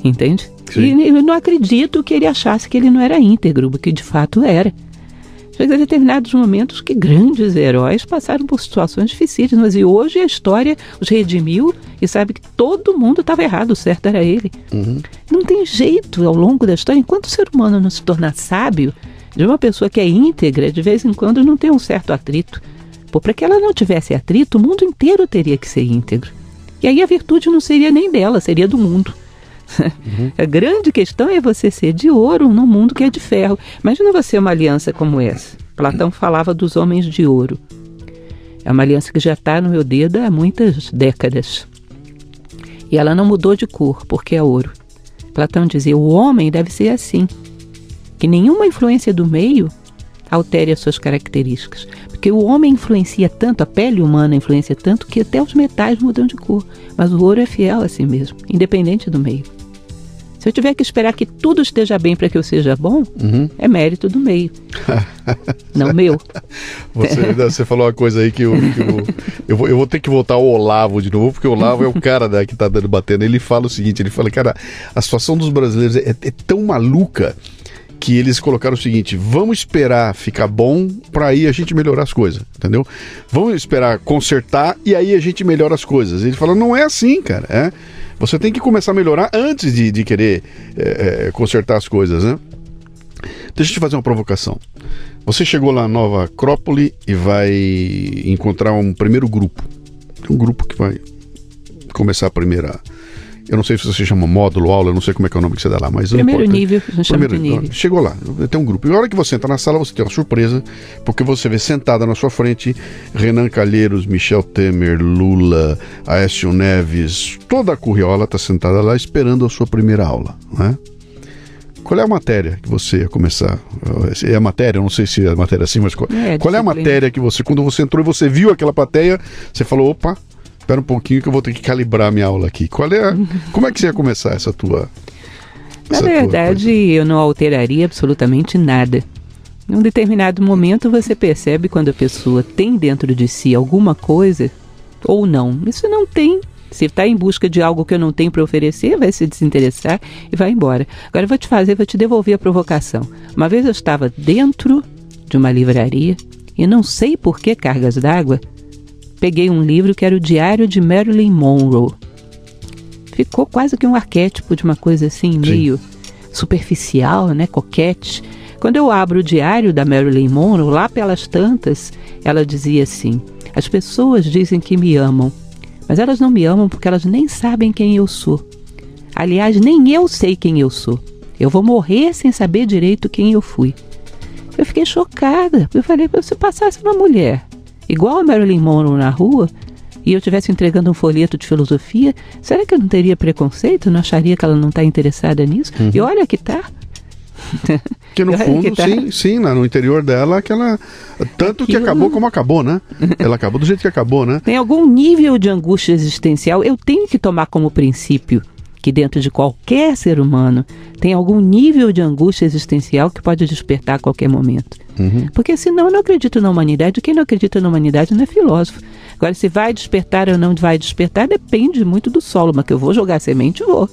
Entende? Sim. E eu não acredito que ele achasse que ele não era íntegro, porque de fato era. Chegou a determinados momentos que grandes heróis passaram por situações dificílimas, e hoje a história os redimiu e sabe que todo mundo estava errado, o certo era ele. Não tem jeito ao longo da história, enquanto o ser humano não se tornar sábio, de uma pessoa que é íntegra, de vez em quando não tem um certo atrito. Para que ela não tivesse atrito, o mundo inteiro teria que ser íntegro. E aí a virtude não seria nem dela, seria do mundo. A grande questão é você ser de ouro num mundo que é de ferro. Imagina você uma aliança como essa. Platão falava dos homens de ouro. É uma aliança que já está no meu dedo há muitas décadas. E ela não mudou de cor, porque é ouro. Platão dizia, o homem deve ser assim, que nenhuma influência do meio altere as suas características. Porque o homem influencia tanto, a pele humana influencia tanto, que até os metais mudam de cor. Mas o ouro é fiel a si mesmo, independente do meio. Se eu tiver que esperar que tudo esteja bem para que eu seja bom, é mérito do meio. Não meu. Você falou uma coisa aí que eu vou ter que voltar ao Olavo de novo, porque o Olavo é o cara que está batendo. Ele fala o seguinte, ele fala, cara, a situação dos brasileiros é tão maluca que eles colocaram o seguinte, vamos esperar ficar bom para aí a gente melhorar as coisas, entendeu? Vamos esperar consertar e aí a gente melhora as coisas. Ele fala, não é assim, cara, você tem que começar a melhorar antes de querer consertar as coisas, né? Deixa eu te fazer uma provocação. Você chegou lá na Nova Acrópole e vai encontrar um primeiro grupo. Tem um grupo que vai começar a primeira... Eu não sei se você chama módulo, aula, eu não sei como é que é o nome que você dá lá, mas primeiro nível, a gente chama de nível. Chegou lá, tem um grupo. E a hora que você entra na sala, você tem uma surpresa, porque você vê sentada na sua frente Renan Calheiros, Michel Temer, Lula, Aécio Neves, toda a curriola está sentada lá esperando a sua primeira aula, né? Qual é a matéria que você ia começar? É a matéria? Eu não sei se é a matéria assim, mas qual é a matéria que você, quando você entrou e você viu aquela plateia, você falou, opa, espera um pouquinho que eu vou ter que calibrar a minha aula aqui. Como é que você ia começar essa tua... Na verdade, eu não alteraria absolutamente nada. Em um determinado momento você percebe quando a pessoa tem dentro de si alguma coisa ou não. E se não tem, se está em busca de algo que eu não tenho para oferecer, vai se desinteressar e vai embora. Agora eu vou te devolver a provocação. Uma vez eu estava dentro de uma livraria e não sei por que cargas d'água, peguei um livro que era o Diário de Marilyn Monroe. Ficou quase que um arquétipo de uma coisa assim, meio superficial, né, coquete. Quando eu abro o diário da Marilyn Monroe, lá pelas tantas, ela dizia assim: as pessoas dizem que me amam, mas elas não me amam porque elas nem sabem quem eu sou. Aliás, nem eu sei quem eu sou. Eu vou morrer sem saber direito quem eu fui. Eu fiquei chocada. Eu falei, se passasse uma mulher igual a Marilyn Monroe na rua e eu estivesse entregando um folheto de filosofia, será que eu não teria preconceito? Não acharia que ela não está interessada nisso? E olha que tá. Que no fundo, sim, lá no interior dela, tanto que acabou como acabou, né? Ela acabou do jeito que acabou, né? Tem algum nível de angústia existencial, eu tenho que tomar como princípio que dentro de qualquer ser humano tem algum nível de angústia existencial que pode despertar a qualquer momento. Porque senão eu não acredito na humanidade. Quem não acredita na humanidade não é filósofo. Agora, se vai despertar ou não vai despertar, depende muito do solo, mas que eu vou jogar semente, vou.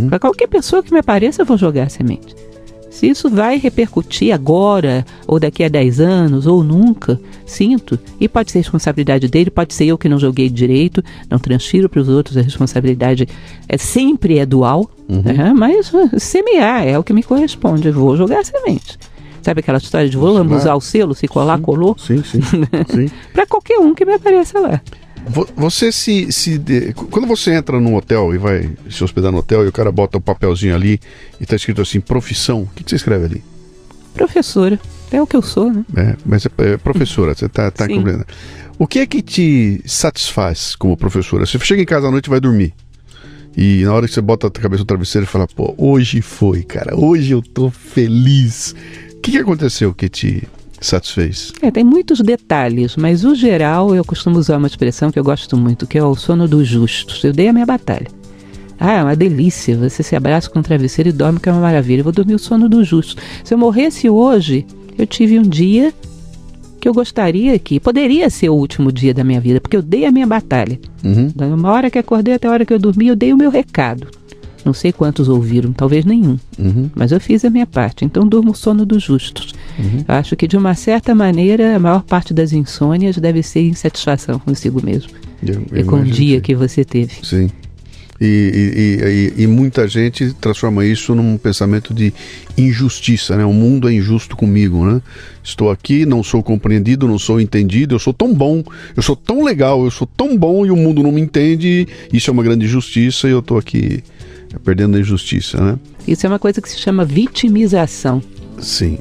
Para qualquer pessoa que me apareça, eu vou jogar semente. Se isso vai repercutir agora, ou daqui a 10 anos, ou nunca, sinto. E pode ser responsabilidade dele, pode ser eu que não joguei direito, não transfiro para os outros, a responsabilidade sempre é dual, mas semear é o que me corresponde, eu vou jogar semente. Sabe aquela história de vou lambuzar o selo, se colar, colou? Sim. Para qualquer um que me apareça lá. Você quando você entra num hotel e vai se hospedar no hotel e o cara bota um papelzinho ali e está escrito assim, profissão, o que você escreve ali? Professora, é o que eu sou, né? Mas é professora, você tá compreendendo. O que é que te satisfaz como professora? Você chega em casa à noite e vai dormir. E na hora que você bota a cabeça no travesseiro e fala, pô, hoje foi, cara, hoje eu tô feliz. O que aconteceu que te satisfez? Tem muitos detalhes, mas o geral eu costumo usar uma expressão que eu gosto muito, que é o sono dos justos. Eu dei a minha batalha. É uma delícia, você se abraça com o travesseiro e dorme, que é uma maravilha. Eu vou dormir o sono dos justos. Se eu morresse hoje, eu tive um dia que eu gostaria que poderia ser o último dia da minha vida, porque eu dei a minha batalha. Da uma hora que acordei até a hora que eu dormi, eu dei o meu recado. Não sei quantos ouviram, talvez nenhum. Mas eu fiz a minha parte. Então durmo o sono dos justos. Eu acho que de uma certa maneira a maior parte das insônias deve ser insatisfação consigo mesmo. E com o dia que você teve. Sim. E muita gente transforma isso num pensamento de injustiça, né? O mundo é injusto comigo, né? Estou aqui, não sou compreendido, não sou entendido, eu sou tão bom, eu sou tão legal, eu sou tão bom e o mundo não me entende. Isso é uma grande injustiça e eu estou aqui perdendo a injustiça, né? Isso é uma coisa que se chama vitimização. Sim.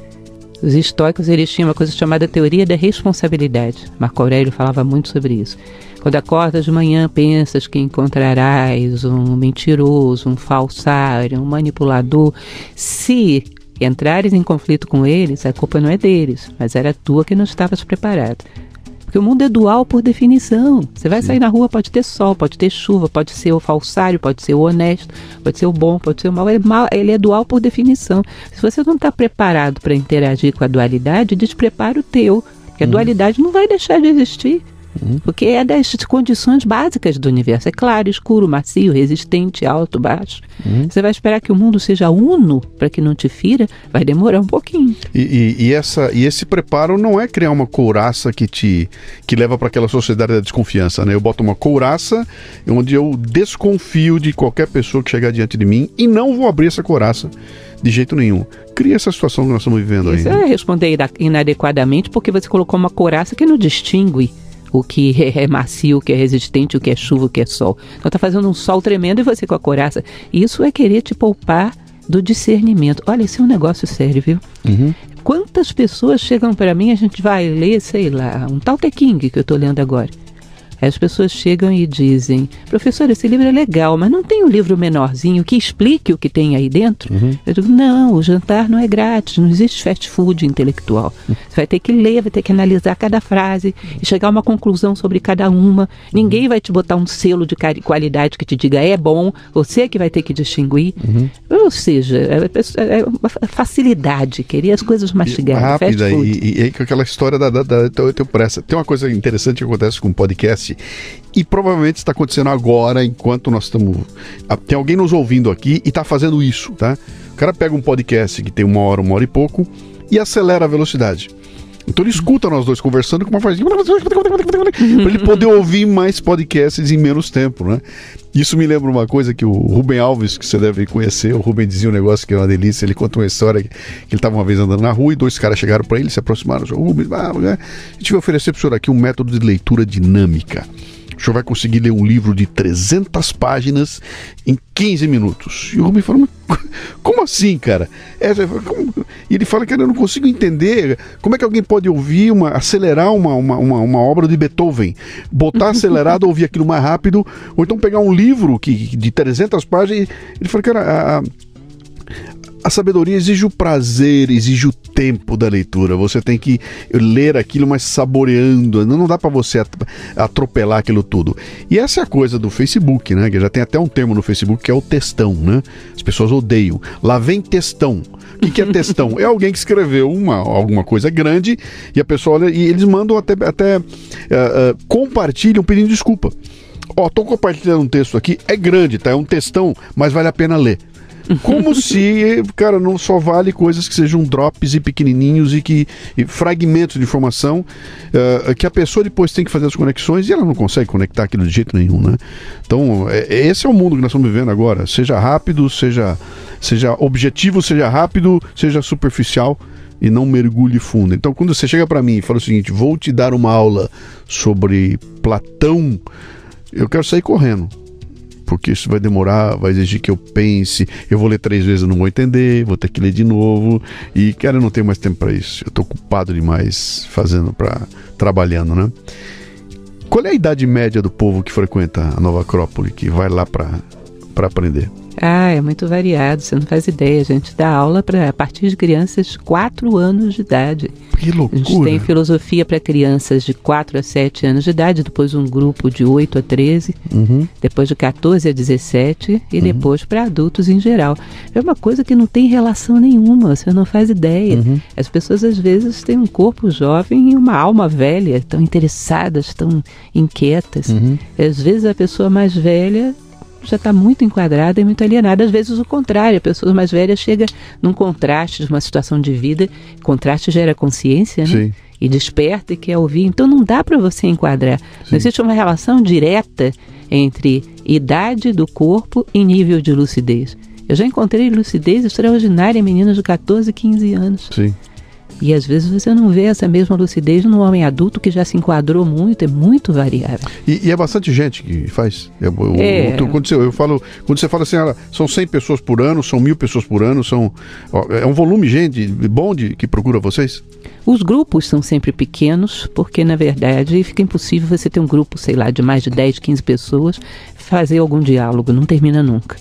Os estoicos, eles tinham uma coisa chamada teoria da responsabilidade. Marco Aurélio falava muito sobre isso. Quando acordas de manhã, pensas que encontrarás um mentiroso, um falsário, um manipulador. Se entrares em conflito com eles, a culpa não é deles, mas era tua que não estavas preparado. Porque o mundo é dual por definição. Você vai sair na rua, pode ter sol, pode ter chuva, pode ser o falsário, pode ser o honesto, pode ser o bom, pode ser o mal. Ele é dual por definição. Se você não está preparado para interagir com a dualidade, desprepara o teu. Porque a dualidade não vai deixar de existir. Porque é das condições básicas do universo. É claro, escuro, macio, resistente, alto, baixo. Você vai esperar que o mundo seja uno para que não te fira? Vai demorar um pouquinho. E esse preparo não é criar uma couraça que leva para aquela sociedade da desconfiança, né? Eu boto uma couraça onde eu desconfio de qualquer pessoa que chegar diante de mim e não vou abrir essa couraça de jeito nenhum. Cria essa situação que nós estamos vivendo aí. Isso é responder inadequadamente porque você colocou uma couraça que não distingue o que é macio, o que é resistente, o que é chuva, o que é sol. Então está fazendo um sol tremendo e você com a couraça. Isso é querer te poupar do discernimento. Olha, isso é um negócio sério, viu? Quantas pessoas chegam para mim, a gente vai ler, sei lá, um tal Te King que eu estou lendo agora. Aí as pessoas chegam e dizem, professor, esse livro é legal, mas não tem um livro menorzinho que explique o que tem aí dentro? Eu digo, não, o jantar não é grátis, não existe fast food intelectual. Você vai ter que ler, vai ter que analisar cada frase e chegar a uma conclusão sobre cada uma. Ninguém vai te botar um selo de qualidade que te diga é bom, você que vai ter que distinguir. Ou seja, é uma facilidade, querer as coisas mastigadas. Rápida, e com aquela história eu tenho pressa. Tem uma coisa interessante que acontece com o podcast, e provavelmente está acontecendo agora, enquanto nós estamos... Tem alguém nos ouvindo aqui e está fazendo isso, tá? O cara pega um podcast que tem uma hora e pouco e acelera a velocidade. Então ele escuta nós dois conversando com uma vozinha para ele poder ouvir mais podcasts em menos tempo, né? Isso me lembra uma coisa que o Rubem Alves, que você deve conhecer, o Rubem dizia um negócio que é uma delícia. Ele conta uma história que ele estava uma vez andando na rua e 2 caras chegaram para ele, se aproximaram. Rubem, a gente vai oferecer para o senhor aqui um método de leitura dinâmica. O senhor vai conseguir ler um livro de 300 páginas em 15 minutos. E o Rubem falou, como assim, cara? E ele fala que eu não consigo entender como é que alguém pode ouvir, acelerar uma obra de Beethoven, botar acelerado, ouvir aquilo mais rápido, ou então pegar um livro de 300 páginas. Ele falou, cara, a sabedoria exige o prazer, exige o tempo da leitura. Você tem que ler aquilo, mas saboreando. Não dá para você atropelar aquilo tudo. E essa é a coisa do Facebook, né? Que já tem até um termo no Facebook que é o textão, né? As pessoas odeiam. Lá vem textão. O que é textão? É alguém que escreveu alguma coisa grande e a pessoa olha e eles mandam até compartilham pedindo desculpa. Tô compartilhando um texto aqui, é grande, tá? É um textão, mas vale a pena ler. Como se, cara, não só vale coisas que sejam drops e pequenininhos e fragmentos de informação que a pessoa depois tem que fazer as conexões e ela não consegue conectar aquilo de jeito nenhum, né? Então, esse é o mundo que nós estamos vivendo agora. Seja rápido, seja objetivo, seja rápido, seja superficial e não mergulhe fundo. Então, quando você chega para mim e fala o seguinte, vou te dar uma aula sobre Platão, eu quero sair correndo. Porque isso vai demorar, vai exigir que eu pense, eu vou ler 3 vezes, eu não vou entender, vou ter que ler de novo, e cara, eu não tenho mais tempo para isso, eu estou ocupado demais trabalhando, né? Qual é a idade média do povo que frequenta a Nova Acrópole, que vai lá para aprender? É muito variado, você não faz ideia. A gente dá aula a partir de crianças de 4 anos de idade. Que loucura! A gente tem filosofia para crianças de 4 a 7 anos de idade, depois um grupo de 8 a 13, depois de 14 a 17 e depois para adultos em geral. É uma coisa que não tem relação nenhuma, você não faz ideia. As pessoas às vezes têm um corpo jovem e uma alma velha, estão interessadas, estão inquietas. Às vezes a pessoa mais velha já está muito enquadrada e muito alienada. Às vezes o contrário, a pessoa mais velha chega num contraste de uma situação de vida, contraste gera consciência, né? Sim. E desperta e quer ouvir, então não dá para você enquadrar. Sim. Não existe uma relação direta entre idade do corpo e nível de lucidez. Eu já encontrei lucidez extraordinária em meninas de 14, 15 anos. Sim. E às vezes você não vê essa mesma lucidez num homem adulto que já se enquadrou muito, é muito variável. E é bastante gente que faz. Quando você fala assim, são 100 pessoas por ano, são 1000 pessoas por ano, é um volume de gente bom que procura vocês? Os grupos são sempre pequenos, porque na verdade fica impossível você ter um grupo, sei lá, de mais de 10, 15 pessoas, fazer algum diálogo, não termina nunca.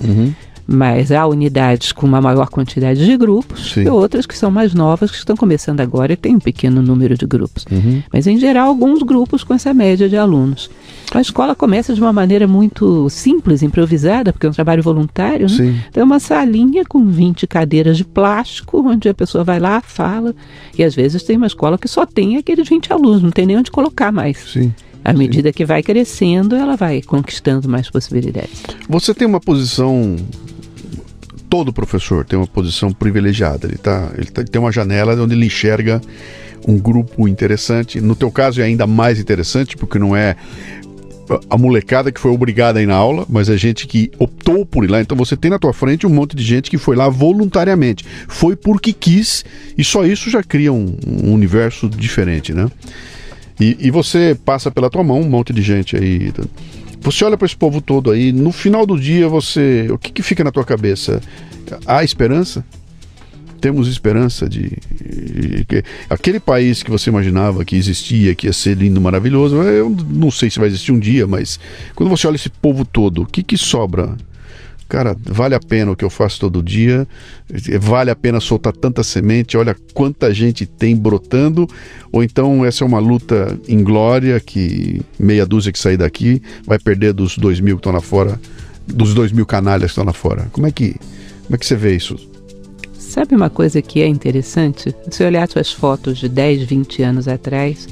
Mas há unidades com uma maior quantidade de grupos. Sim. E outras que são mais novas, que estão começando agora e tem um pequeno número de grupos. Mas em geral alguns grupos com essa média de alunos. A escola começa de uma maneira muito simples, improvisada, porque é um trabalho voluntário, né? Sim. Tem uma salinha com 20 cadeiras de plástico, onde a pessoa vai lá, fala, e às vezes tem uma escola que só tem aqueles 20 alunos, não tem nem onde colocar mais. Sim. À medida que vai crescendo, ela vai conquistando mais possibilidades. Você tem uma posição... Todo professor tem uma posição privilegiada. Ele tem uma janela onde ele enxerga um grupo interessante. No teu caso é ainda mais interessante, porque não é a molecada que foi obrigada a ir na aula, mas é gente que optou por ir lá. Então você tem na tua frente um monte de gente que foi lá voluntariamente. Foi porque quis, e só isso já cria um universo diferente, né? E você passa pela tua mão um monte de gente aí... Você olha para esse povo todo aí, no final do dia o que fica na tua cabeça? Há esperança? Temos esperança de aquele país que você imaginava que existia, que ia ser lindo, maravilhoso, eu não sei se vai existir um dia, mas quando você olha esse povo todo, o que sobra? Cara, vale a pena o que eu faço todo dia, vale a pena soltar tanta semente, olha quanta gente tem brotando, ou então essa é uma luta inglória que meia dúzia que sair daqui vai perder dos 2.000 que estão lá fora, dos 2.000 canalhas que estão lá fora. Como é que você vê isso? Sabe uma coisa que é interessante? Você olhar suas fotos de 10, 20 anos atrás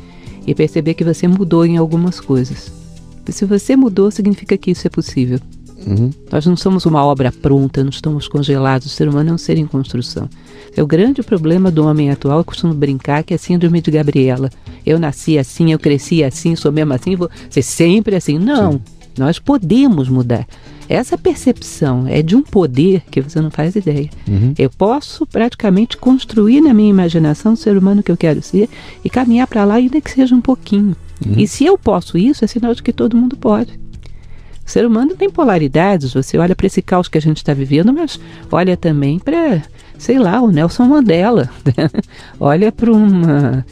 e perceber que você mudou em algumas coisas. E se você mudou, significa que isso é possível. Nós não somos uma obra pronta, não estamos congelados. O ser humano é um ser em construção. É o grande problema do homem atual. Eu costumo brincar que é a síndrome de Gabriela. Eu nasci assim, eu cresci assim, sou mesmo assim, vou ser sempre assim. Não, nós podemos mudar. Essa percepção é de um poder que você não faz ideia. Eu posso praticamente construir na minha imaginação o ser humano que eu quero ser e caminhar para lá, ainda que seja um pouquinho. E se eu posso isso, é sinal de que todo mundo pode. O ser humano tem polaridades. Você olha para esse caos que a gente está vivendo, mas olha também para, sei lá, o Nelson Mandela. Olha para uma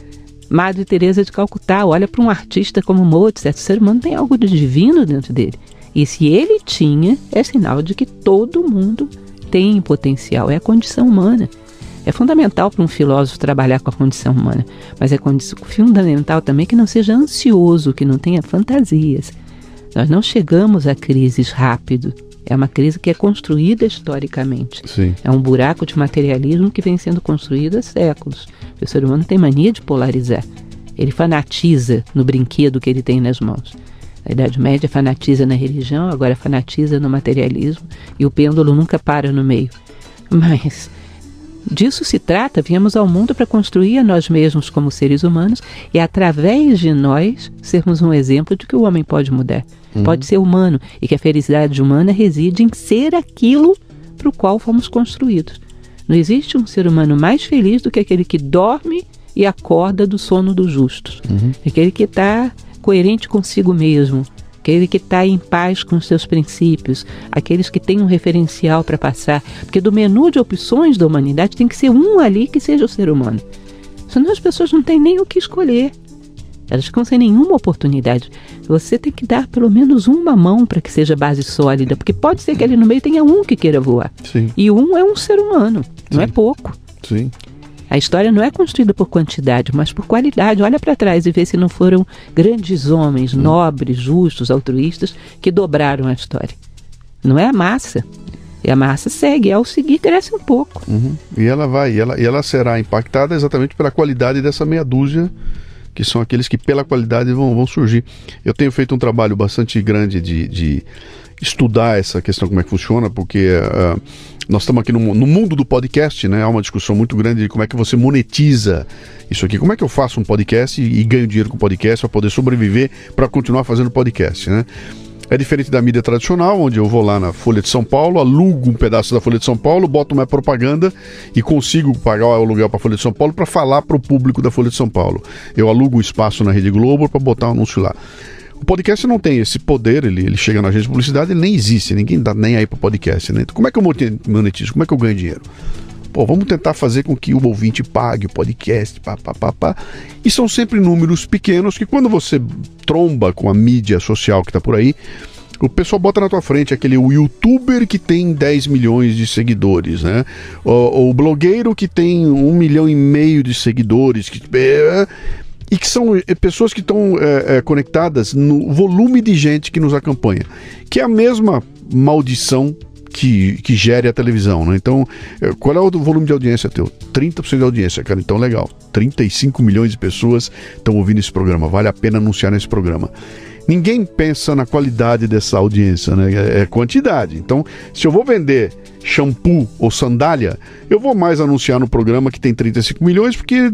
Madre Teresa de Calcutá, olha para um artista como Mozart. O ser humano tem algo de divino dentro dele. E se ele tinha, é sinal de que todo mundo tem potencial. É a condição humana. É fundamental para um filósofo trabalhar com a condição humana, mas é fundamental também que não seja ansioso, que não tenha fantasias. Nós não chegamos a crises rápido. É uma crise que é construída historicamente. Sim. É um buraco de materialismo que vem sendo construído há séculos. O ser humano tem mania de polarizar. Ele fanatiza no brinquedo que ele tem nas mãos. A Idade Média fanatiza na religião, agora fanatiza no materialismo, e o pêndulo nunca para no meio. Mas disso se trata. Viemos ao mundo para construir a nós mesmos como seres humanos e, através de nós, sermos um exemplo de que o homem pode mudar, pode ser humano, e que a felicidade humana reside em ser aquilo para o qual fomos construídos. Não existe um ser humano mais feliz do que aquele que dorme e acorda do sono dos justos. Aquele que está coerente consigo mesmo, aquele que está em paz com os seus princípios, aqueles que têm um referencial para passar, porque do menu de opções da humanidade tem que ser um ali que seja o ser humano. Senão as pessoas não têm nem o que escolher. Elas ficam sem nenhuma oportunidade. Você tem que dar pelo menos uma mão para que seja base sólida, porque pode ser que ali no meio tenha um que queira voar. Sim. E um é um ser humano, não é pouco. Sim. A história não é construída por quantidade, mas por qualidade. Olha para trás e vê se não foram grandes homens, nobres, justos, altruístas, que dobraram a história. Não é a massa. E a massa segue, ao seguir cresce um pouco. E ela será impactada exatamente pela qualidade dessa meia dúzia, que são aqueles que pela qualidade vão surgir. Eu tenho feito um trabalho bastante grande de estudar essa questão, como é que funciona, porque nós estamos aqui no mundo do podcast, né? Há uma discussão muito grande de como é que você monetiza isso aqui. Como é que eu faço um podcast e ganho dinheiro com podcast para poder sobreviver, para continuar fazendo podcast, né? É diferente da mídia tradicional, onde eu vou lá na Folha de São Paulo, alugo um pedaço da Folha de São Paulo, boto uma propaganda e consigo pagar o aluguel para a Folha de São Paulo para falar para o público da Folha de São Paulo. Eu alugo um espaço na Rede Globo para botar um anúncio lá. O podcast não tem esse poder, ele chega na agência de publicidade, ele nem existe, ninguém dá nem aí para o podcast, né? Então, como é que eu monetizo? Como é que eu ganho dinheiro? Pô, vamos tentar fazer com que o ouvinte pague o podcast, E são sempre números pequenos que, quando você tromba com a mídia social que está por aí, o pessoal bota na tua frente o youtuber que tem 10 milhões de seguidores, né? O blogueiro que tem 1,5 milhão de seguidores, e que são pessoas que estão conectadas no volume de gente que nos acompanha, que é a mesma maldição que gere a televisão, né? Então, qual é o volume de audiência teu? 30% de audiência, cara, então legal, 35 milhões de pessoas estão ouvindo esse programa, vale a pena anunciar nesse programa. Ninguém pensa na qualidade dessa audiência, né? É quantidade. Então, se eu vou vender shampoo ou sandália, eu vou mais anunciar no programa que tem 35 milhões, porque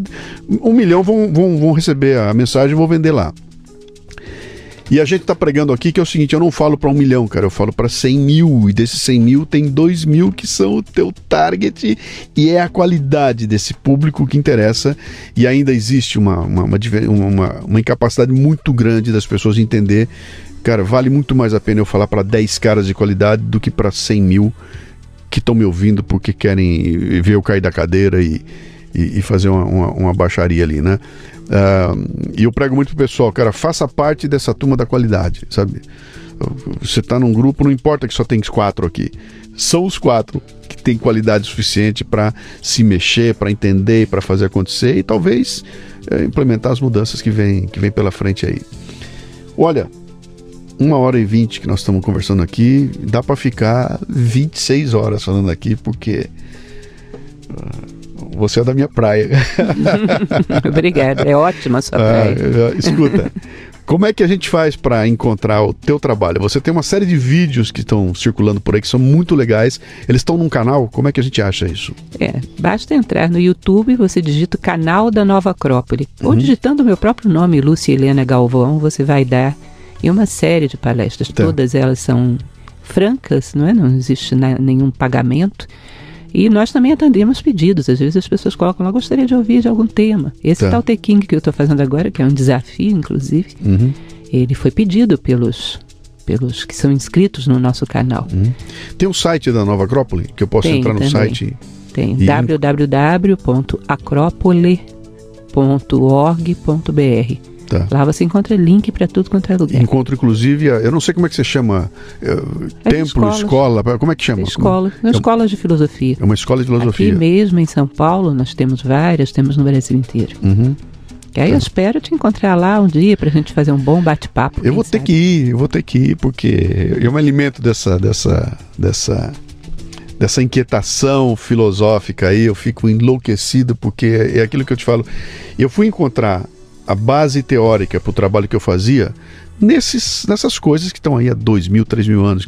1 milhão vão receber a mensagem e vou vender lá. E a gente está pregando aqui que é o seguinte: eu não falo para 1 milhão, cara, eu falo para 100 mil, e desses 100 mil tem 2 mil que são o teu target, e é a qualidade desse público que interessa. E ainda existe uma incapacidade muito grande das pessoas entender, cara, vale muito mais a pena eu falar para 10 caras de qualidade do que para 100 mil que estão me ouvindo porque querem ver eu cair da cadeira e fazer uma baixaria ali, né? E eu prego muito pro pessoal, cara, faça parte dessa turma da qualidade, sabe? Você tá num grupo, não importa que só tem 4 aqui, são os 4 que tem qualidade suficiente para se mexer, para entender, para fazer acontecer e talvez implementar as mudanças que vem pela frente aí. Olha, 1h20 que nós estamos conversando aqui, dá para ficar 26 horas falando aqui, porque você é da minha praia. Obrigada, é ótima a sua praia. Escuta, Como é que a gente faz para encontrar o teu trabalho? Você tem uma série de vídeos que estão circulando por aí que são muito legais. Eles estão num canal? Como é que a gente acha isso? Basta entrar no YouTube e você digita o canal da Nova Acrópole. Ou digitando o meu próprio nome, Lúcia Helena Galvão, você vai dar em uma série de palestras. Todas elas são francas, não é? Não existe nenhum pagamento. E nós também atendemos pedidos. Às vezes as pessoas colocam lá, gostaria de ouvir de algum tema. Esse tal Teking que eu estou fazendo agora, que é um desafio, inclusive, ele foi pedido pelos que são inscritos no nosso canal. Tem um site da Nova Acrópole, que eu posso entrar no site? Tem, www.acropole.org.br. Lá você encontra link para tudo quanto é lugar. Encontro, inclusive, eu não sei como é que você chama, templo, escola, como é que chama? Escolas de filosofia. É uma escola de filosofia. Aqui mesmo em São Paulo nós temos várias, temos no Brasil inteiro. E aí eu espero te encontrar lá um dia pra gente fazer um bom bate-papo. Eu vou ter que ir, porque eu me alimento dessa inquietação filosófica aí, eu fico enlouquecido, porque é aquilo que eu te falo. Eu fui encontrar a base teórica para o trabalho que eu fazia nessas coisas que estão aí há 2.000, 3.000 anos.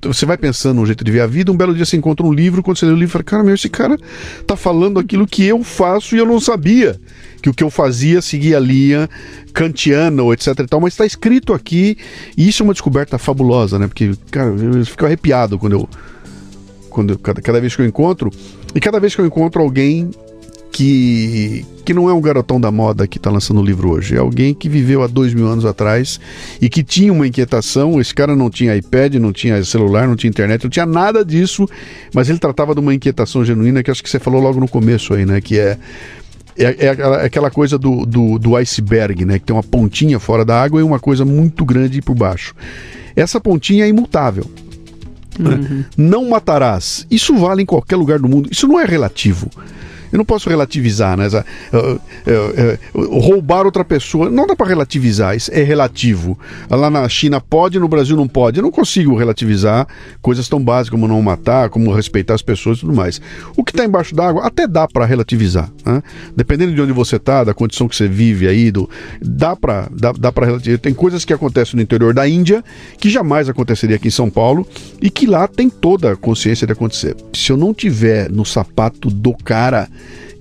Você vai pensando num jeito de ver a vida, um belo dia você encontra um livro, quando você lê o livro, fala, cara, esse cara tá falando aquilo que eu faço e eu não sabia que o que eu fazia seguia a linha kantiana ou etc e tal, mas está escrito aqui, e isso é uma descoberta fabulosa, né? Porque, cara, eu fico arrepiado cada vez que eu encontro, e cada vez que eu encontro alguém que não é um garotão da moda que está lançando o livro hoje, é alguém que viveu há 2.000 anos atrás e que tinha uma inquietação. Esse cara não tinha iPad, não tinha celular, não tinha internet, não tinha nada disso, mas ele tratava de uma inquietação genuína, que acho que você falou logo no começo aí, né? Que é aquela coisa do iceberg, né? Que tem uma pontinha fora da água e uma coisa muito grande por baixo. Essa pontinha é imutável. Né? Não matarás. Isso vale em qualquer lugar do mundo. Isso não é relativo. Eu não posso relativizar, né? Roubar outra pessoa, não dá para relativizar, isso é relativo. Lá na China pode, no Brasil não pode. Eu não consigo relativizar coisas tão básicas como não matar, como respeitar as pessoas e tudo mais. O que está embaixo d'água até dá para relativizar, né? Dependendo de onde você está, da condição que você vive aí, dá para relativizar. Tem coisas que acontecem no interior da Índia que jamais aconteceria aqui em São Paulo e que lá tem toda a consciência de acontecer. Se eu não tiver no sapato do cara,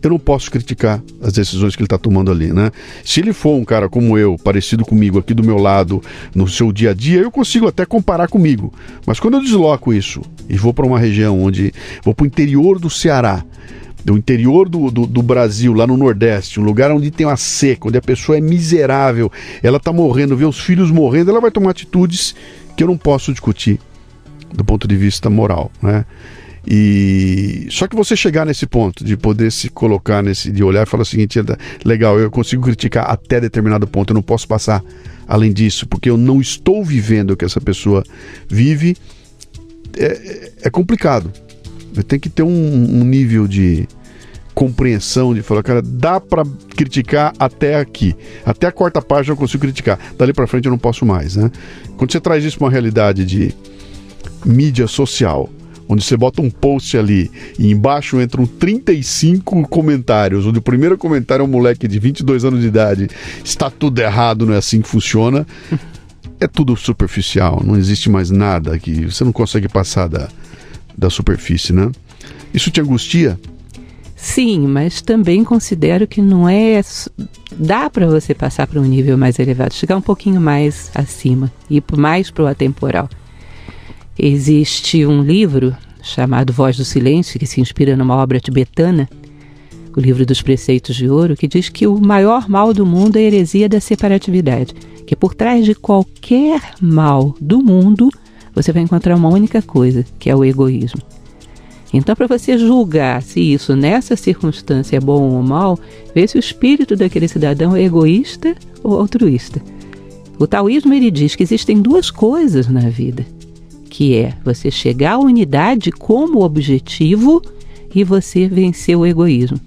eu não posso criticar as decisões que ele está tomando ali, né? Se ele for um cara como eu, parecido comigo, aqui do meu lado, no seu dia a dia, eu consigo até comparar comigo. Mas quando eu desloco isso e vou para uma região vou para o interior do Ceará, do interior do Brasil, lá no Nordeste, um lugar onde tem uma seca, onde a pessoa é miserável, ela está morrendo, vê os filhos morrendo, ela vai tomar atitudes que eu não posso discutir do ponto de vista moral, né? E só que você chegar nesse ponto de poder se colocar de olhar e falar o seguinte, legal, eu consigo criticar até determinado ponto, eu não posso passar além disso, porque eu não estou vivendo o que essa pessoa vive, é complicado. Tem que ter um nível de compreensão, de falar, cara, dá para criticar até aqui, até a quarta página eu consigo criticar, dali para frente eu não posso mais, né? Quando você traz isso para uma realidade de mídia social, onde você bota um post ali e embaixo entram 35 comentários, onde o primeiro comentário é um moleque de 22 anos de idade, está tudo errado, não é assim que funciona, é tudo superficial, não existe mais nada que você não consegue passar da superfície, né? Isso te angustia? Sim, mas também considero que não é... Dá para você passar para um nível mais elevado, chegar um pouquinho mais acima, ir mais para o atemporal. Existe um livro chamado Voz do Silêncio, que se inspira numa obra tibetana, o livro dos Preceitos de Ouro, que diz que o maior mal do mundo é a heresia da separatividade, que por trás de qualquer mal do mundo, você vai encontrar uma única coisa, que é o egoísmo. Então, para você julgar se isso nessa circunstância é bom ou mal, vê se o espírito daquele cidadão é egoísta ou altruísta. O taoísmo, ele diz que existem duas coisas na vida, que é você chegar à unidade como objetivo e você vencer o egoísmo.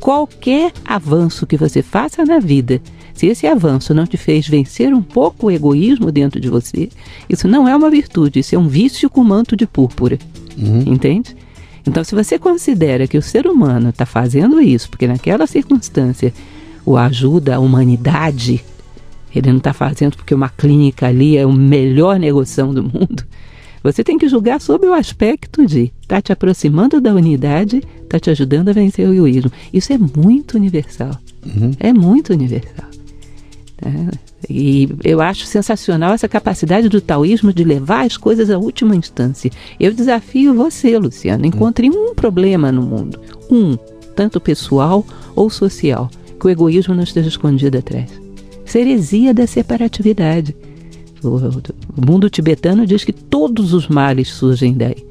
Qualquer avanço que você faça na vida, se esse avanço não te fez vencer um pouco o egoísmo dentro de você, isso não é uma virtude, isso é um vício com manto de púrpura. Entende? Então, se você considera que o ser humano está fazendo isso, porque naquela circunstância o ajuda a humanidade, Ele não está fazendo porque uma clínica ali é a melhor negociação do mundo. Você tem que julgar sob o aspecto de está te aproximando da unidade, está te ajudando a vencer o egoísmo. Isso é muito universal. É muito universal. E eu acho sensacional essa capacidade do taoísmo de levar as coisas à última instância. Eu desafio você, Luciano, encontre um problema no mundo, tanto pessoal ou social, que o egoísmo não esteja escondido atrás. Isso é heresia da separatividade. O mundo tibetano diz que todos os males surgem daí.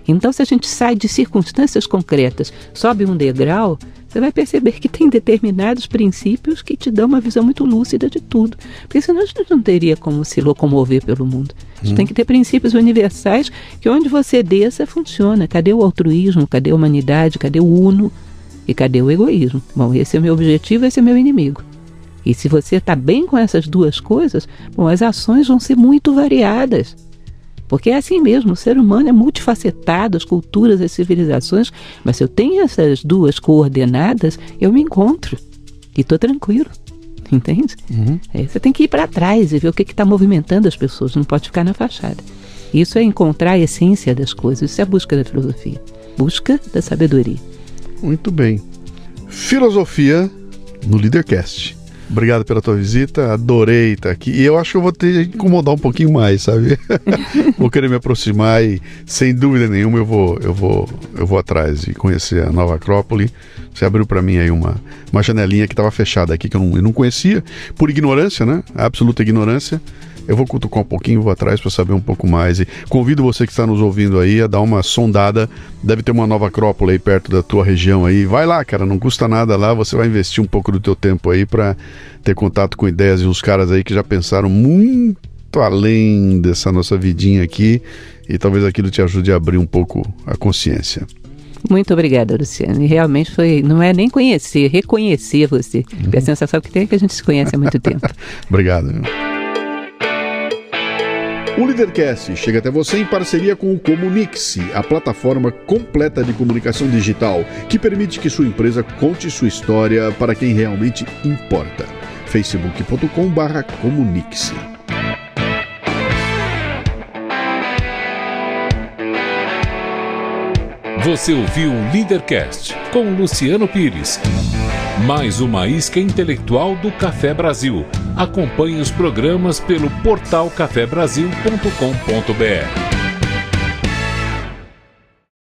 Então, se a gente sai de circunstâncias concretas, sobe um degrau, você vai perceber que tem determinados princípios que te dão uma visão muito lúcida de tudo. Porque senão a gente não teria como se locomover pelo mundo. A gente tem que ter princípios universais que onde você desça, funciona. Cadê o altruísmo? Cadê a humanidade? Cadê o uno? E cadê o egoísmo? Bom, esse é o meu objetivo, esse é o meu inimigo. E se você está bem com essas duas coisas, bom, as ações vão ser muito variadas. Porque é assim mesmo, o ser humano é multifacetado, as culturas, as civilizações, mas se eu tenho essas duas coordenadas, eu me encontro e estou tranquilo, entende? Aí você tem que ir para trás e ver o que está movimentando as pessoas, não pode ficar na fachada. Isso é encontrar a essência das coisas, isso é a busca da filosofia, busca da sabedoria. Muito bem. Filosofia no Leadercast. Obrigado pela tua visita, adorei estar aqui. E eu acho que eu vou ter que incomodar um pouquinho mais, sabe? Vou querer me aproximar e, sem dúvida nenhuma, eu vou atrás e conhecer a Nova Acrópole. Você abriu para mim aí uma janelinha que estava fechada aqui, que eu não conhecia, por ignorância, né? Absoluta ignorância. Eu vou cutucar um pouquinho, vou atrás para saber um pouco mais. E convido você que está nos ouvindo aí a dar uma sondada. Deve ter uma Nova Acrópole aí perto da tua região aí. Vai lá, cara, não custa nada lá. Você vai investir um pouco do teu tempo aí para ter contato com ideias e uns caras aí que já pensaram muito além dessa nossa vidinha aqui. E talvez aquilo te ajude a abrir um pouco a consciência. Muito obrigada, Luciano. E realmente não é nem conhecer, reconhecer você. Porque a sensação que tem é que a gente se conhece há muito tempo. Obrigado. O Leadercast chega até você em parceria com o Comunique-se, a plataforma completa de comunicação digital que permite que sua empresa conte sua história para quem realmente importa. facebook.com/comunique-se. Você ouviu o Leadercast com Luciano Pires. Mais uma isca intelectual do Café Brasil. Acompanhe os programas pelo portal cafebrasil.com.br.